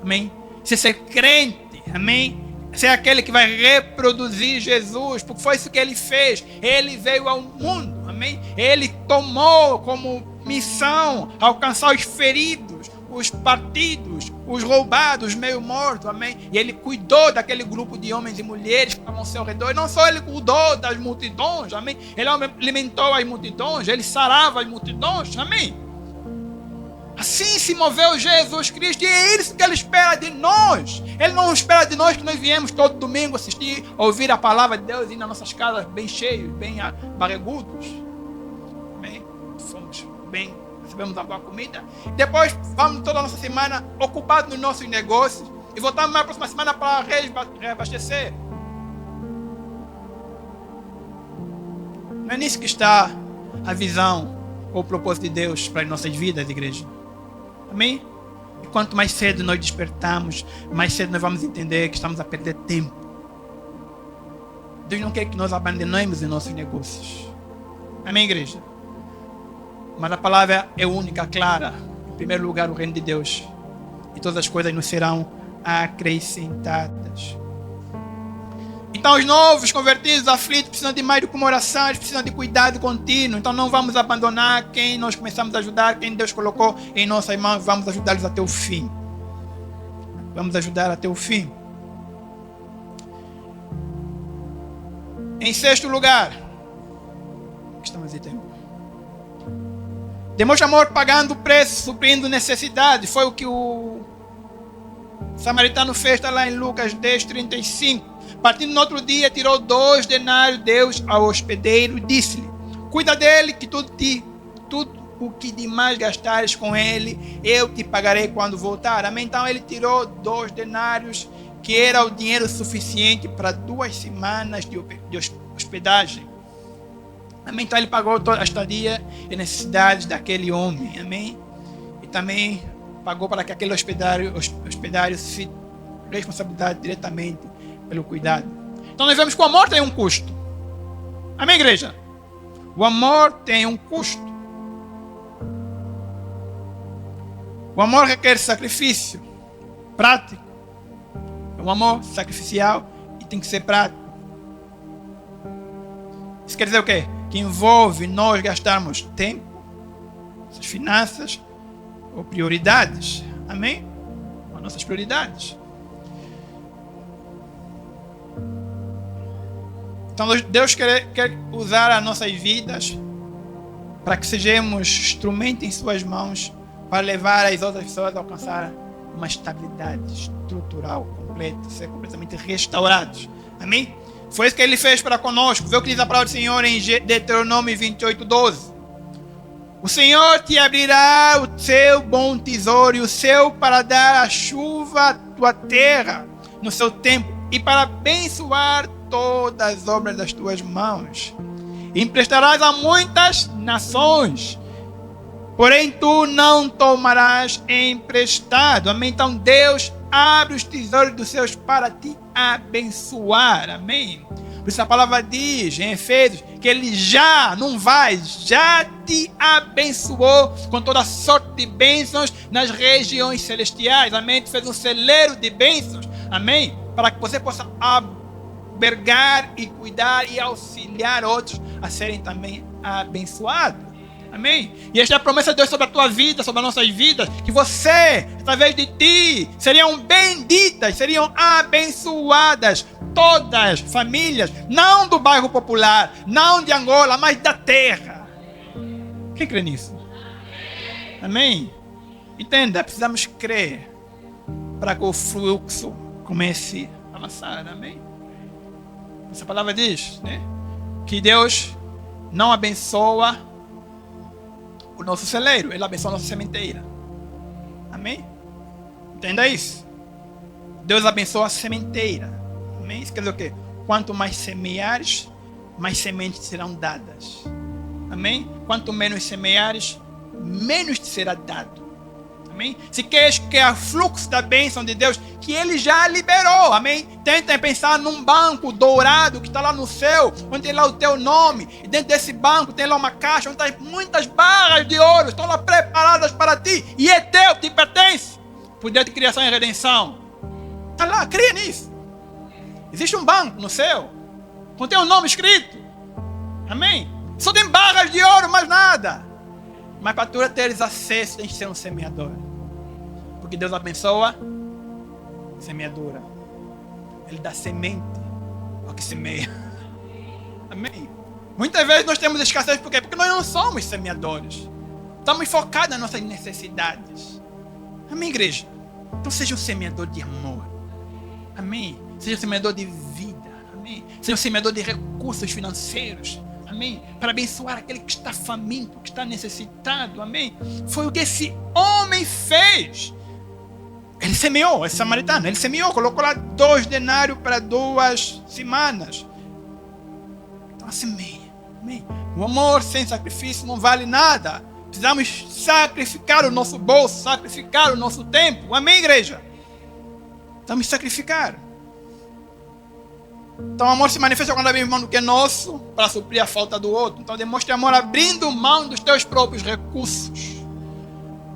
[SPEAKER 1] Amém? Isso é ser crente. Amém? Ser aquele que vai reproduzir Jesus, porque foi isso que ele fez. Ele veio ao mundo. Amém? Ele tomou como missão alcançar os feridos, os partidos, os roubados, os meio mortos, amém? E ele cuidou daquele grupo de homens e mulheres que estavam ao seu redor. E não só ele cuidou das multidões, amém? Ele alimentou as multidões, ele sarava as multidões, amém? Assim se moveu Jesus Cristo, e é isso que ele espera de nós. Ele não espera de nós que nós viemos todo domingo assistir, ouvir a palavra de Deus e ir nas nossas casas bem cheios, bem barrigudos. Amém? Fomos bem, recebemos uma boa comida. Depois vamos toda a nossa semana ocupados nos nossos negócios e voltamos na próxima semana para reabastecer. Não é nisso que está a visão ou o propósito de Deus para as nossas vidas, igreja. Amém? E quanto mais cedo nós despertamos, mais cedo nós vamos entender que estamos a perder tempo. Deus não quer que nós abandonemos os nossos negócios. Amém, igreja? Mas a palavra é única, clara. Em primeiro lugar, o reino de Deus. E todas as coisas nos serão acrescentadas. Então, os novos convertidos, aflitos, precisam de mais do que uma oração, eles precisam de cuidado contínuo. Então, não vamos abandonar quem nós começamos a ajudar, quem Deus colocou em nossas mãos. Vamos ajudá-los até o fim. Vamos ajudar até o fim. Em sexto lugar, o que estamos dizendo? Demonstra amor pagando o preço, suprindo necessidade. Foi o que o samaritano fez lá em Lucas 10:35. Partindo no outro dia, tirou 2 denários, deu ao hospedeiro e disse-lhe: cuida dele, que tudo o que demais gastares com ele, eu te pagarei quando voltar. Amém? Então ele tirou 2 denários, que era o dinheiro suficiente para 2 semanas de hospedagem. Amém? Então ele pagou toda a estadia e necessidades daquele homem. Amém? E também pagou para que aquele hospedário se responsabilidade diretamente pelo cuidado. Então nós vemos que o amor tem um custo. Amém, igreja? O amor tem um custo. O amor requer sacrifício prático. É um amor sacrificial e tem que ser prático. Isso quer dizer o quê? Que envolve nós gastarmos tempo, nossas finanças ou prioridades. Amém? As nossas prioridades. Então Deus quer usar as nossas vidas para que sejamos instrumento em suas mãos para levar as outras pessoas a alcançar uma estabilidade estrutural completa, ser completamente restaurados. Amém? Foi isso que ele fez para conosco. Vê o que diz a palavra do Senhor em Deuteronômio 28:12. O Senhor te abrirá o seu bom tesouro e o céu para dar a chuva à tua terra, no seu tempo e para abençoar todas as obras das tuas mãos. Emprestarás a muitas nações, porém tu não tomarás emprestado. Amém? Então Deus abre os tesouros dos seus para te abençoar. Amém? Por isso a palavra diz em Efésios que Ele já te abençoou com toda sorte de bênçãos nas regiões celestiais. Amém? Ele fez um celeiro de bênçãos. Amém? Para que você possa albergar e cuidar e auxiliar outros a serem também abençoados. Amém? E esta é a promessa de Deus sobre a tua vida, sobre as nossas vidas, que você, através de ti, seriam benditas, seriam abençoadas todas as famílias, não do bairro popular, não de Angola, mas da terra. Quem crê nisso? Amém? Entenda, precisamos crer para que o fluxo comece a avançar. Amém? Essa palavra diz, né, que Deus não abençoa o nosso celeiro, Ele abençoa a nossa sementeira. Amém? Entenda isso. Deus abençoa a sementeira. Amém? Isso quer dizer o quê? Quanto mais semeares, mais sementes serão dadas. Amém? Quanto menos semeares, menos te será dado. Amém? Se queres que é o fluxo da bênção de Deus, que Ele já liberou. Amém? Tenta pensar num banco dourado que está lá no céu, onde tem lá o teu nome. E dentro desse banco tem lá uma caixa onde tem muitas barras de ouro. Estão lá preparadas para ti. E é teu, te pertence. Poder de criação e redenção. Está lá, cria nisso. Existe um banco no céu, com teu nome escrito. Amém? Só tem barras de ouro, mais nada. Mas para tu teres acesso, tem que ser um semeador. Porque Deus abençoa a semeadura. Ele dá semente ao que semeia. Amém? Muitas vezes nós temos escassez, por quê? Porque nós não somos semeadores. Estamos focados nas nossas necessidades. Amém, igreja? Então seja um semeador de amor. Amém? Seja um semeador de vida. Amém? Seja um semeador de recursos financeiros. Amém? Para abençoar aquele que está faminto, que está necessitado. Amém? Foi o que esse homem fez. Ele semeou, esse samaritano. Ele semeou, colocou lá 2 denários para 2 semanas. Então semeia. Amém? O amor sem sacrifício não vale nada. Precisamos sacrificar o nosso bolso, sacrificar o nosso tempo. Amém, igreja? Precisamos sacrificar. Então o amor se manifesta quando abrimos mão do que é nosso para suprir a falta do outro. Então demonstre amor abrindo mão dos teus próprios recursos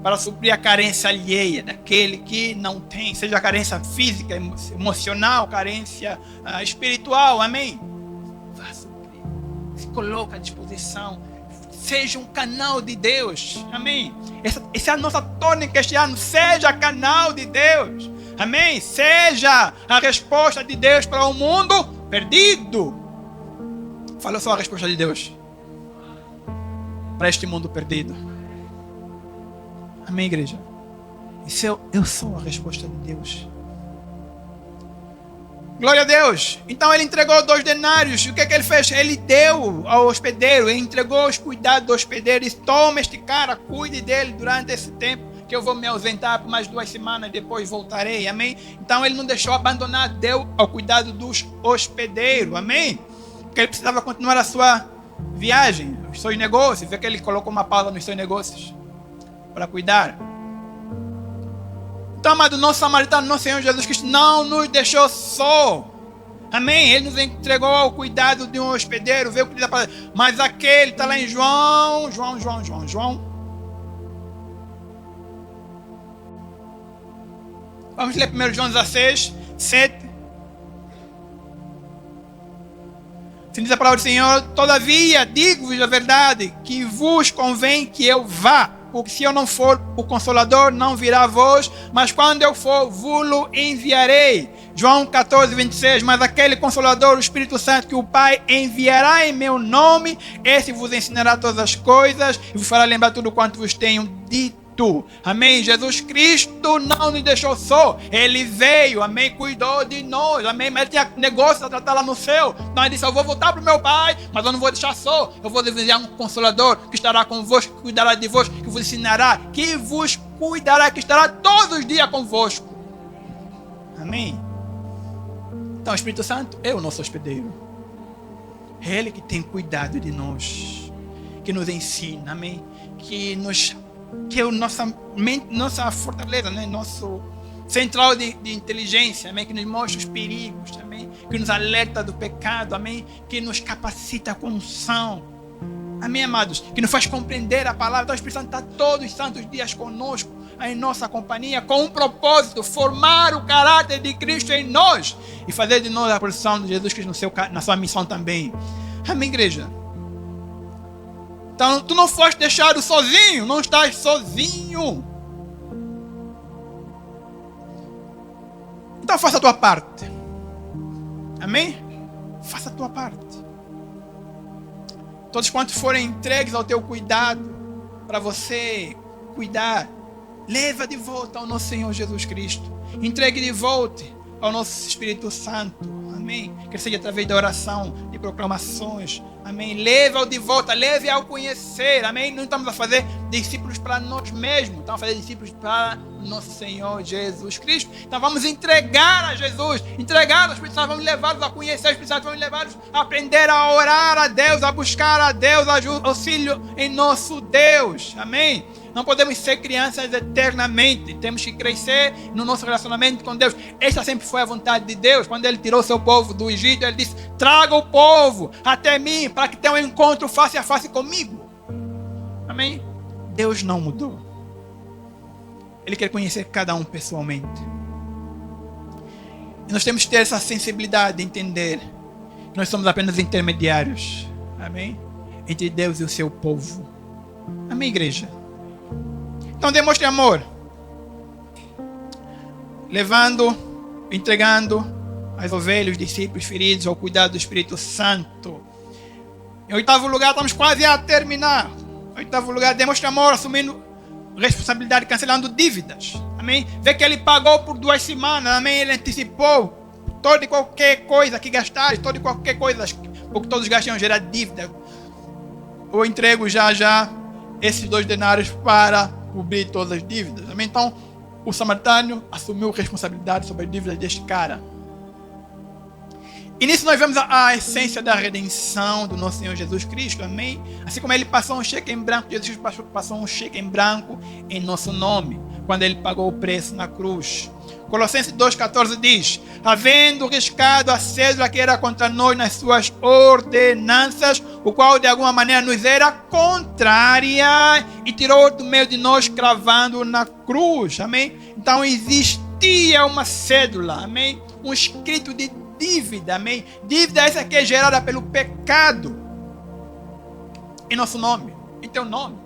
[SPEAKER 1] para suprir a carência alheia daquele que não tem, seja a carência física, emocional, carência espiritual. Amém? Vá suprir. Se coloca à disposição. Seja um canal de Deus. Amém? Essa é a nossa tônica este ano. Seja canal de Deus. Amém? Seja a resposta de Deus para o mundo perdido. Fala só a resposta de Deus para este mundo perdido. Amém, igreja? Eu sou a resposta de Deus. Glória a Deus. Então ele entregou 2 denários. E o que ele fez? Ele deu ao hospedeiro. Ele entregou os cuidados do hospedeiro. E disse: toma este cara, cuide dele durante esse tempo, que eu vou me ausentar por mais 2 semanas, depois voltarei. Amém? Então ele não deixou abandonar, deu ao cuidado dos hospedeiros. Amém? Porque ele precisava continuar a sua viagem, os seus negócios. Vê que ele colocou uma pausa nos seus negócios para cuidar. Então, amado, nosso samaritano, nosso Senhor Jesus Cristo não nos deixou só. Amém? Ele nos entregou ao cuidado de um hospedeiro. Veio cuidar para... Mas aquele está lá em João. Vamos ler primeiro João 16, 7. Se diz a palavra do Senhor: todavia, digo-vos a verdade, que vos convém que eu vá. Porque se eu não for, o Consolador não virá a vós, mas quando eu for, vos-lo enviarei. João 14, 26. Mas aquele Consolador, o Espírito Santo, que o Pai enviará em meu nome, esse vos ensinará todas as coisas e vos fará lembrar tudo quanto vos tenho dito. Amém? Jesus Cristo não nos deixou só. Ele veio, amém, cuidou de nós, amém, mas ele tinha negócio a tratar lá no céu. Então ele disse: eu vou voltar para o meu Pai, mas eu não vou deixar só. Eu vou enviar um Consolador que estará convosco, que cuidará de vós, que vos ensinará, que vos cuidará, que estará todos os dias convosco. Amém? Então o Espírito Santo é o nosso hospedeiro. É Ele que tem cuidado de nós, que nos ensina, amém? Que é a nossa fortaleza, né? Nosso central de inteligência, amém? Que nos mostra os perigos, amém? Que nos alerta do pecado, amém? Que nos capacita com unção, amém, amados? Que nos faz compreender a palavra. Então o Espírito Santo está todos os santos dias conosco, em nossa companhia, com um propósito: formar o caráter de Cristo em nós e fazer de nós a posição de Jesus Cristo na sua missão também. Amém, igreja? Então, tu não foste deixado sozinho, não estás sozinho. Então, faça a tua parte. Amém? Faça a tua parte. Todos quantos forem entregues ao teu cuidado, para você cuidar, leva de volta ao nosso Senhor Jesus Cristo. Entregue de volta ao nosso Espírito Santo. Amém? Que seja através da oração, de proclamações. Amém? Leve-o de volta, leve ao conhecer. Amém? Não estamos a fazer discípulos para nós mesmos, estamos a fazer discípulos para nosso Senhor Jesus Cristo. Então vamos entregar a Jesus, entregar ao Espírito Santo, vamos levá-los a conhecer o Espírito Santo, vamos levá-los a aprender a orar a Deus, a buscar a Deus, auxílio em nosso Deus. Amém? Não podemos ser crianças eternamente. Temos que crescer no nosso relacionamento com Deus. Esta sempre foi a vontade de Deus. Quando Ele tirou seu povo do Egito, Ele disse: traga o povo até mim, para que tenha um encontro face a face comigo. Amém? Deus não mudou. Ele quer conhecer cada um pessoalmente. E nós temos que ter essa sensibilidade de entender que nós somos apenas intermediários. Amém? Entre Deus e o seu povo. Amém, igreja? Então demonstre amor, levando, entregando as ovelhas, os discípulos feridos ao cuidado do Espírito Santo. Em oitavo lugar, estamos quase a terminar. Em oitavo lugar, demonstre amor, assumindo responsabilidade, cancelando dívidas. Amém? Vê que ele pagou por 2 semanas. Amém? Ele antecipou toda e qualquer coisa que gastares, toda e qualquer coisa, porque todos gastam gerar dívida. Eu entrego já esses 2 denários para cobrir todas as dívidas. Amém? Então, o samaritano assumiu responsabilidade sobre as dívidas deste cara. E nisso nós vemos a essência da redenção do nosso Senhor Jesus Cristo. Amém? Assim como Ele passou um cheque em branco, Jesus passou um cheque em branco em nosso nome, quando Ele pagou o preço na cruz. Colossenses 2,14 diz: havendo riscado a cédula que era contra nós nas suas ordenanças, o qual de alguma maneira nos era contrária, e tirou do meio de nós, cravando na cruz. Amém? Então existia uma cédula, amém? Um escrito de dívida, amém? Dívida essa que é gerada pelo pecado em nosso nome, em teu nome.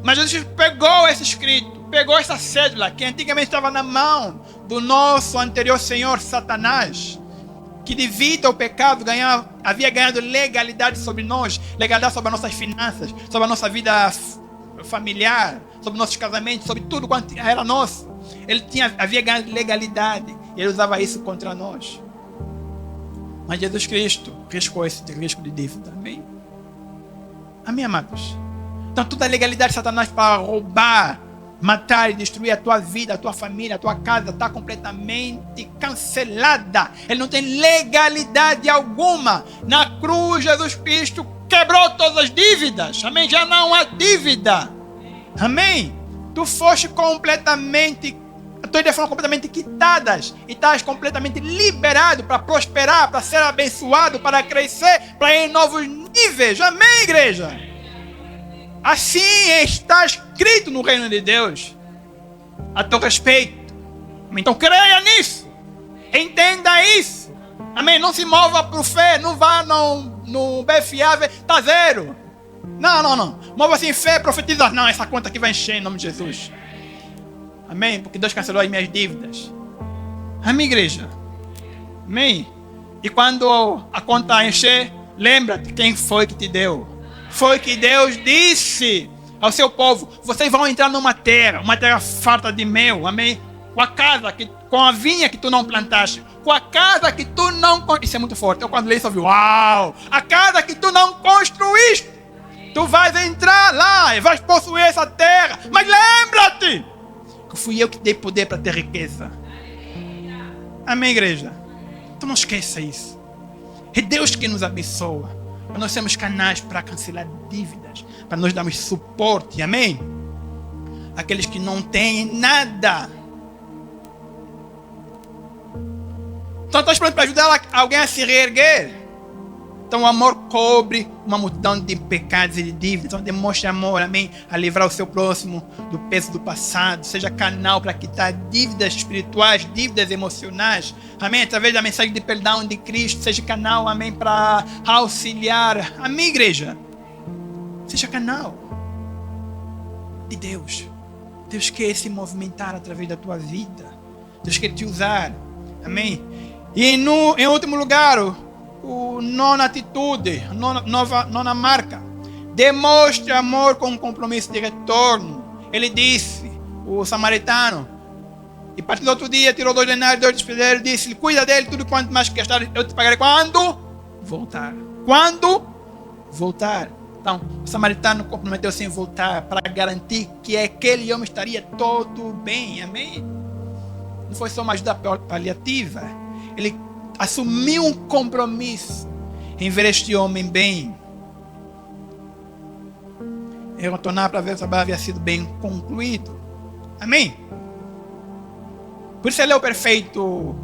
[SPEAKER 1] Mas Jesus pegou esse escrito, pegou essa cédula que antigamente estava na mão do nosso anterior senhor Satanás, que devido ao pecado havia ganhado legalidade sobre nós, legalidade sobre as nossas finanças, sobre a nossa vida familiar, sobre nossos casamentos, sobre tudo quanto era nosso. Ele havia ganhado legalidade e ele usava isso contra nós. Mas Jesus Cristo riscou esse risco de dívida. Amém? Amém, amados? Então toda a legalidade de Satanás para roubar, matar e destruir a tua vida, a tua família, a tua casa está completamente cancelada. Ele não tem legalidade alguma. Na cruz, Jesus Cristo quebrou todas as dívidas. Amém? Já não há dívida. Amém? Tu foste completamente, as tuas dívidas foram completamente quitadas e estás completamente liberado para prosperar, para ser abençoado, para crescer, para ir em novos níveis. Amém, igreja? Assim está escrito no reino de Deus a teu respeito. Então creia nisso, entenda isso. Amém? Não se mova por fé, não vá no BFA, está zero. Não. Mova-se em fé, profetiza. Não, essa conta aqui vai encher em nome de Jesus. Amém? Porque Deus cancelou as minhas dívidas. Amém, igreja? Amém? E quando a conta encher, lembra-te quem foi que te deu. Foi que Deus disse ao seu povo: vocês vão entrar numa terra, uma terra farta de mel, amém? Com a vinha que tu não plantaste, com a casa que tu não... Isso é muito forte. Eu quando leio isso eu vi, uau! A casa que tu não construíste, tu vais entrar lá e vais possuir essa terra. Mas lembra-te que fui eu que dei poder para ter riqueza. Amém, igreja? Então não esqueça isso. É Deus que nos abençoa. Para nós sermos canais para cancelar dívidas. Para nós darmos suporte. Amém? Aqueles que não têm nada. Então estás pronto para ajudar alguém a se reerguer. Então o amor cobre uma multidão de pecados e de dívidas. Então demonstre amor, amém, a livrar o seu próximo do peso do passado. Seja canal para quitar dívidas espirituais, dívidas emocionais. Amém, através da mensagem de perdão de Cristo. Seja canal, amém, para auxiliar. Amém, igreja. Seja canal de Deus. Deus quer se movimentar através da tua vida. Deus quer te usar. Amém. E em último lugar, nona atitude, nona marca. Demonstre amor com um compromisso de retorno. Ele disse, o samaritano, e partindo outro dia, tirou 2 denários, 2 despedidos, e disse, cuida dele, tudo quanto mais gastar, eu te pagarei quando voltar. Quando voltar. Então, o samaritano comprometeu-se em voltar para garantir que aquele homem estaria todo bem. Amém? Não foi só uma ajuda paliativa. Ele assumiu um compromisso em ver este homem bem. E retornar para ver se o trabalho havia sido bem concluído. Amém? Por isso ele é o perfeito.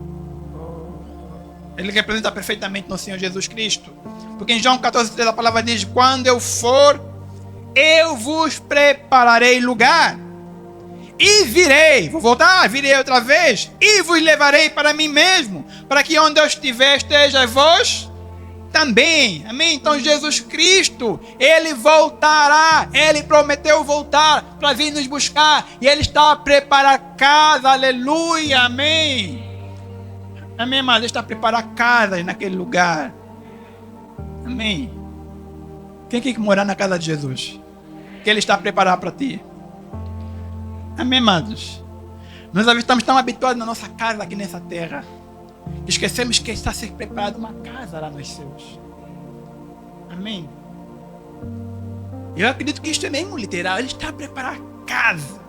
[SPEAKER 1] Ele representa perfeitamente no Senhor Jesus Cristo. Porque em João 14,3 a palavra diz: quando eu for, eu vos prepararei lugar. E virei, vou voltar, virei outra vez, e vos levarei para mim mesmo, para que onde eu estiver, esteja vós também. Amém? Então Jesus Cristo, Ele voltará, Ele prometeu voltar para vir nos buscar, e Ele está a preparar casa, aleluia, amém. Amém, mas Ele está a preparar casas naquele lugar. Amém. Quem quer morar na casa de Jesus? Que Ele está a preparar para ti. Amém, amados? Nós estamos tão habituados na nossa casa aqui nessa terra, que esquecemos que está a ser preparada uma casa lá nos céus. Amém? Eu acredito que isto é mesmo literal. Ele está a preparar casa.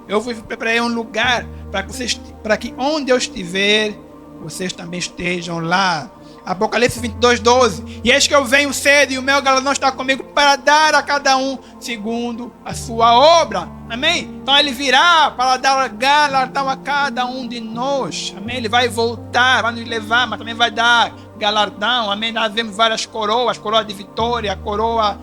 [SPEAKER 1] Eu vou preparar um lugar para que onde eu estiver, vocês também estejam lá. Apocalipse 22:12. E eis que eu venho cedo, e o meu galardão está comigo para dar a cada um segundo a sua obra. Amém? Então ele virá para dar galardão a cada um de nós. Amém? Ele vai voltar, vai nos levar, mas também vai dar galardão. Amém? Nós vemos várias coroas, coroa de vitória, coroa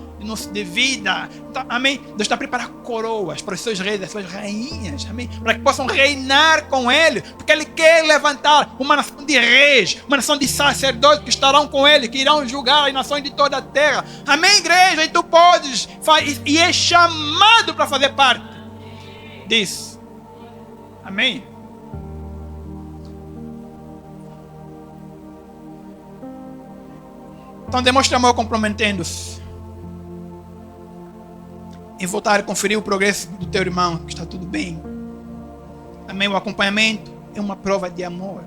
[SPEAKER 1] de vida. Então, amém? Deus está a preparar coroas para os seus reis, as suas rainhas, amém? Para que possam reinar com Ele, porque Ele quer levantar uma nação de reis, uma nação de sacerdotes que estarão com Ele, que irão julgar as nações de toda a terra. Amém, igreja? E tu podes, e é chamado para fazer parte disso. Amém? Então demonstre amor comprometendo-se em voltar a conferir o progresso do teu irmão, que está tudo bem. Amém? O acompanhamento é uma prova de amor.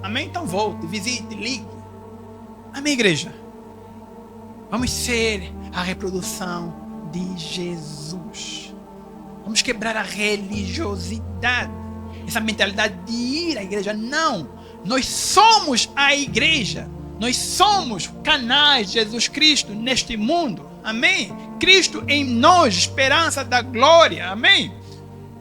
[SPEAKER 1] Amém? Então volte, visite, ligue. Amém, igreja? Vamos ser a reprodução de Jesus. Vamos quebrar a religiosidade, essa mentalidade de ir à igreja. Não, nós somos a igreja. Nós somos canais de Jesus Cristo neste mundo. Amém? Cristo em nós, esperança da glória. Amém?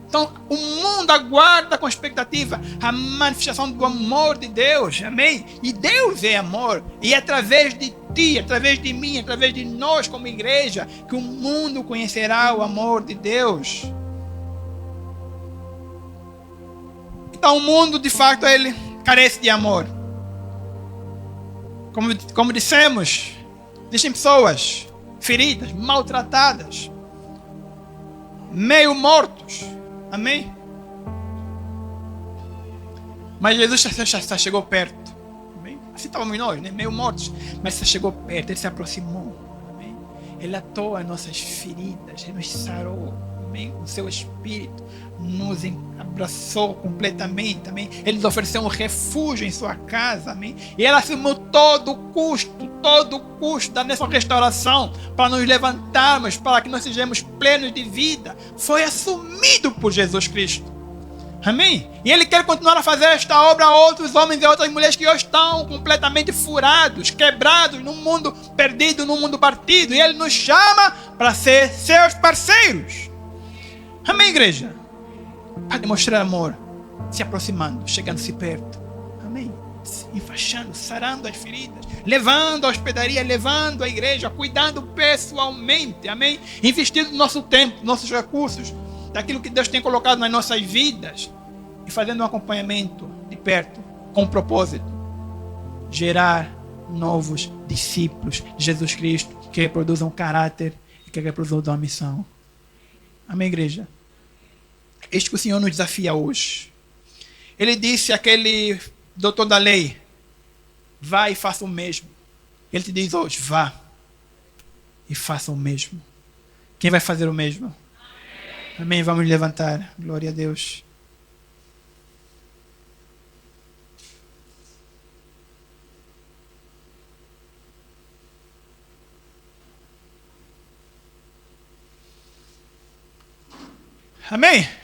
[SPEAKER 1] Então, o mundo aguarda com expectativa a manifestação do amor de Deus. Amém? E Deus é amor. E é através de ti, através de mim, através de nós como igreja, que o mundo conhecerá o amor de Deus. Então, o mundo, de fato, ele carece de amor. Como dissemos, existem pessoas feridas, maltratadas, meio mortos. Amém? Mas Jesus já chegou perto. Amém? Assim estávamos nós, né? Meio mortos. Mas já chegou perto, Ele se aproximou. Amém? Ele atou as nossas feridas, Ele nos sarou. Amém? O seu Espírito nos abraçou completamente. Amém? Ele nos ofereceu um refúgio em sua casa. Amém? E Ele assumiu todo o custo da nossa restauração, para nos levantarmos, para que nós sejamos plenos de vida. Foi assumido por Jesus Cristo. Amém? E Ele quer continuar a fazer esta obra a outros homens e outras mulheres que hoje estão completamente furados, quebrados, num mundo perdido, num mundo partido. E Ele nos chama para ser seus parceiros. Amém, igreja? Para demonstrar amor, se aproximando, chegando-se perto. Amém? Se enfaixando, sarando as feridas, levando a hospedaria, levando a igreja, cuidando pessoalmente. Amém? Investindo nosso tempo, nossos recursos, daquilo que Deus tem colocado nas nossas vidas e fazendo um acompanhamento de perto, com o propósito de gerar novos discípulos de Jesus Cristo que reproduzam caráter e que reproduzam a missão. Amém, igreja? Este que o Senhor nos desafia hoje. Ele disse àquele doutor da lei: vá e faça o mesmo. Ele te diz hoje: vá e faça o mesmo. Quem vai fazer o mesmo? Amém, vamos levantar. Glória a Deus. Amém.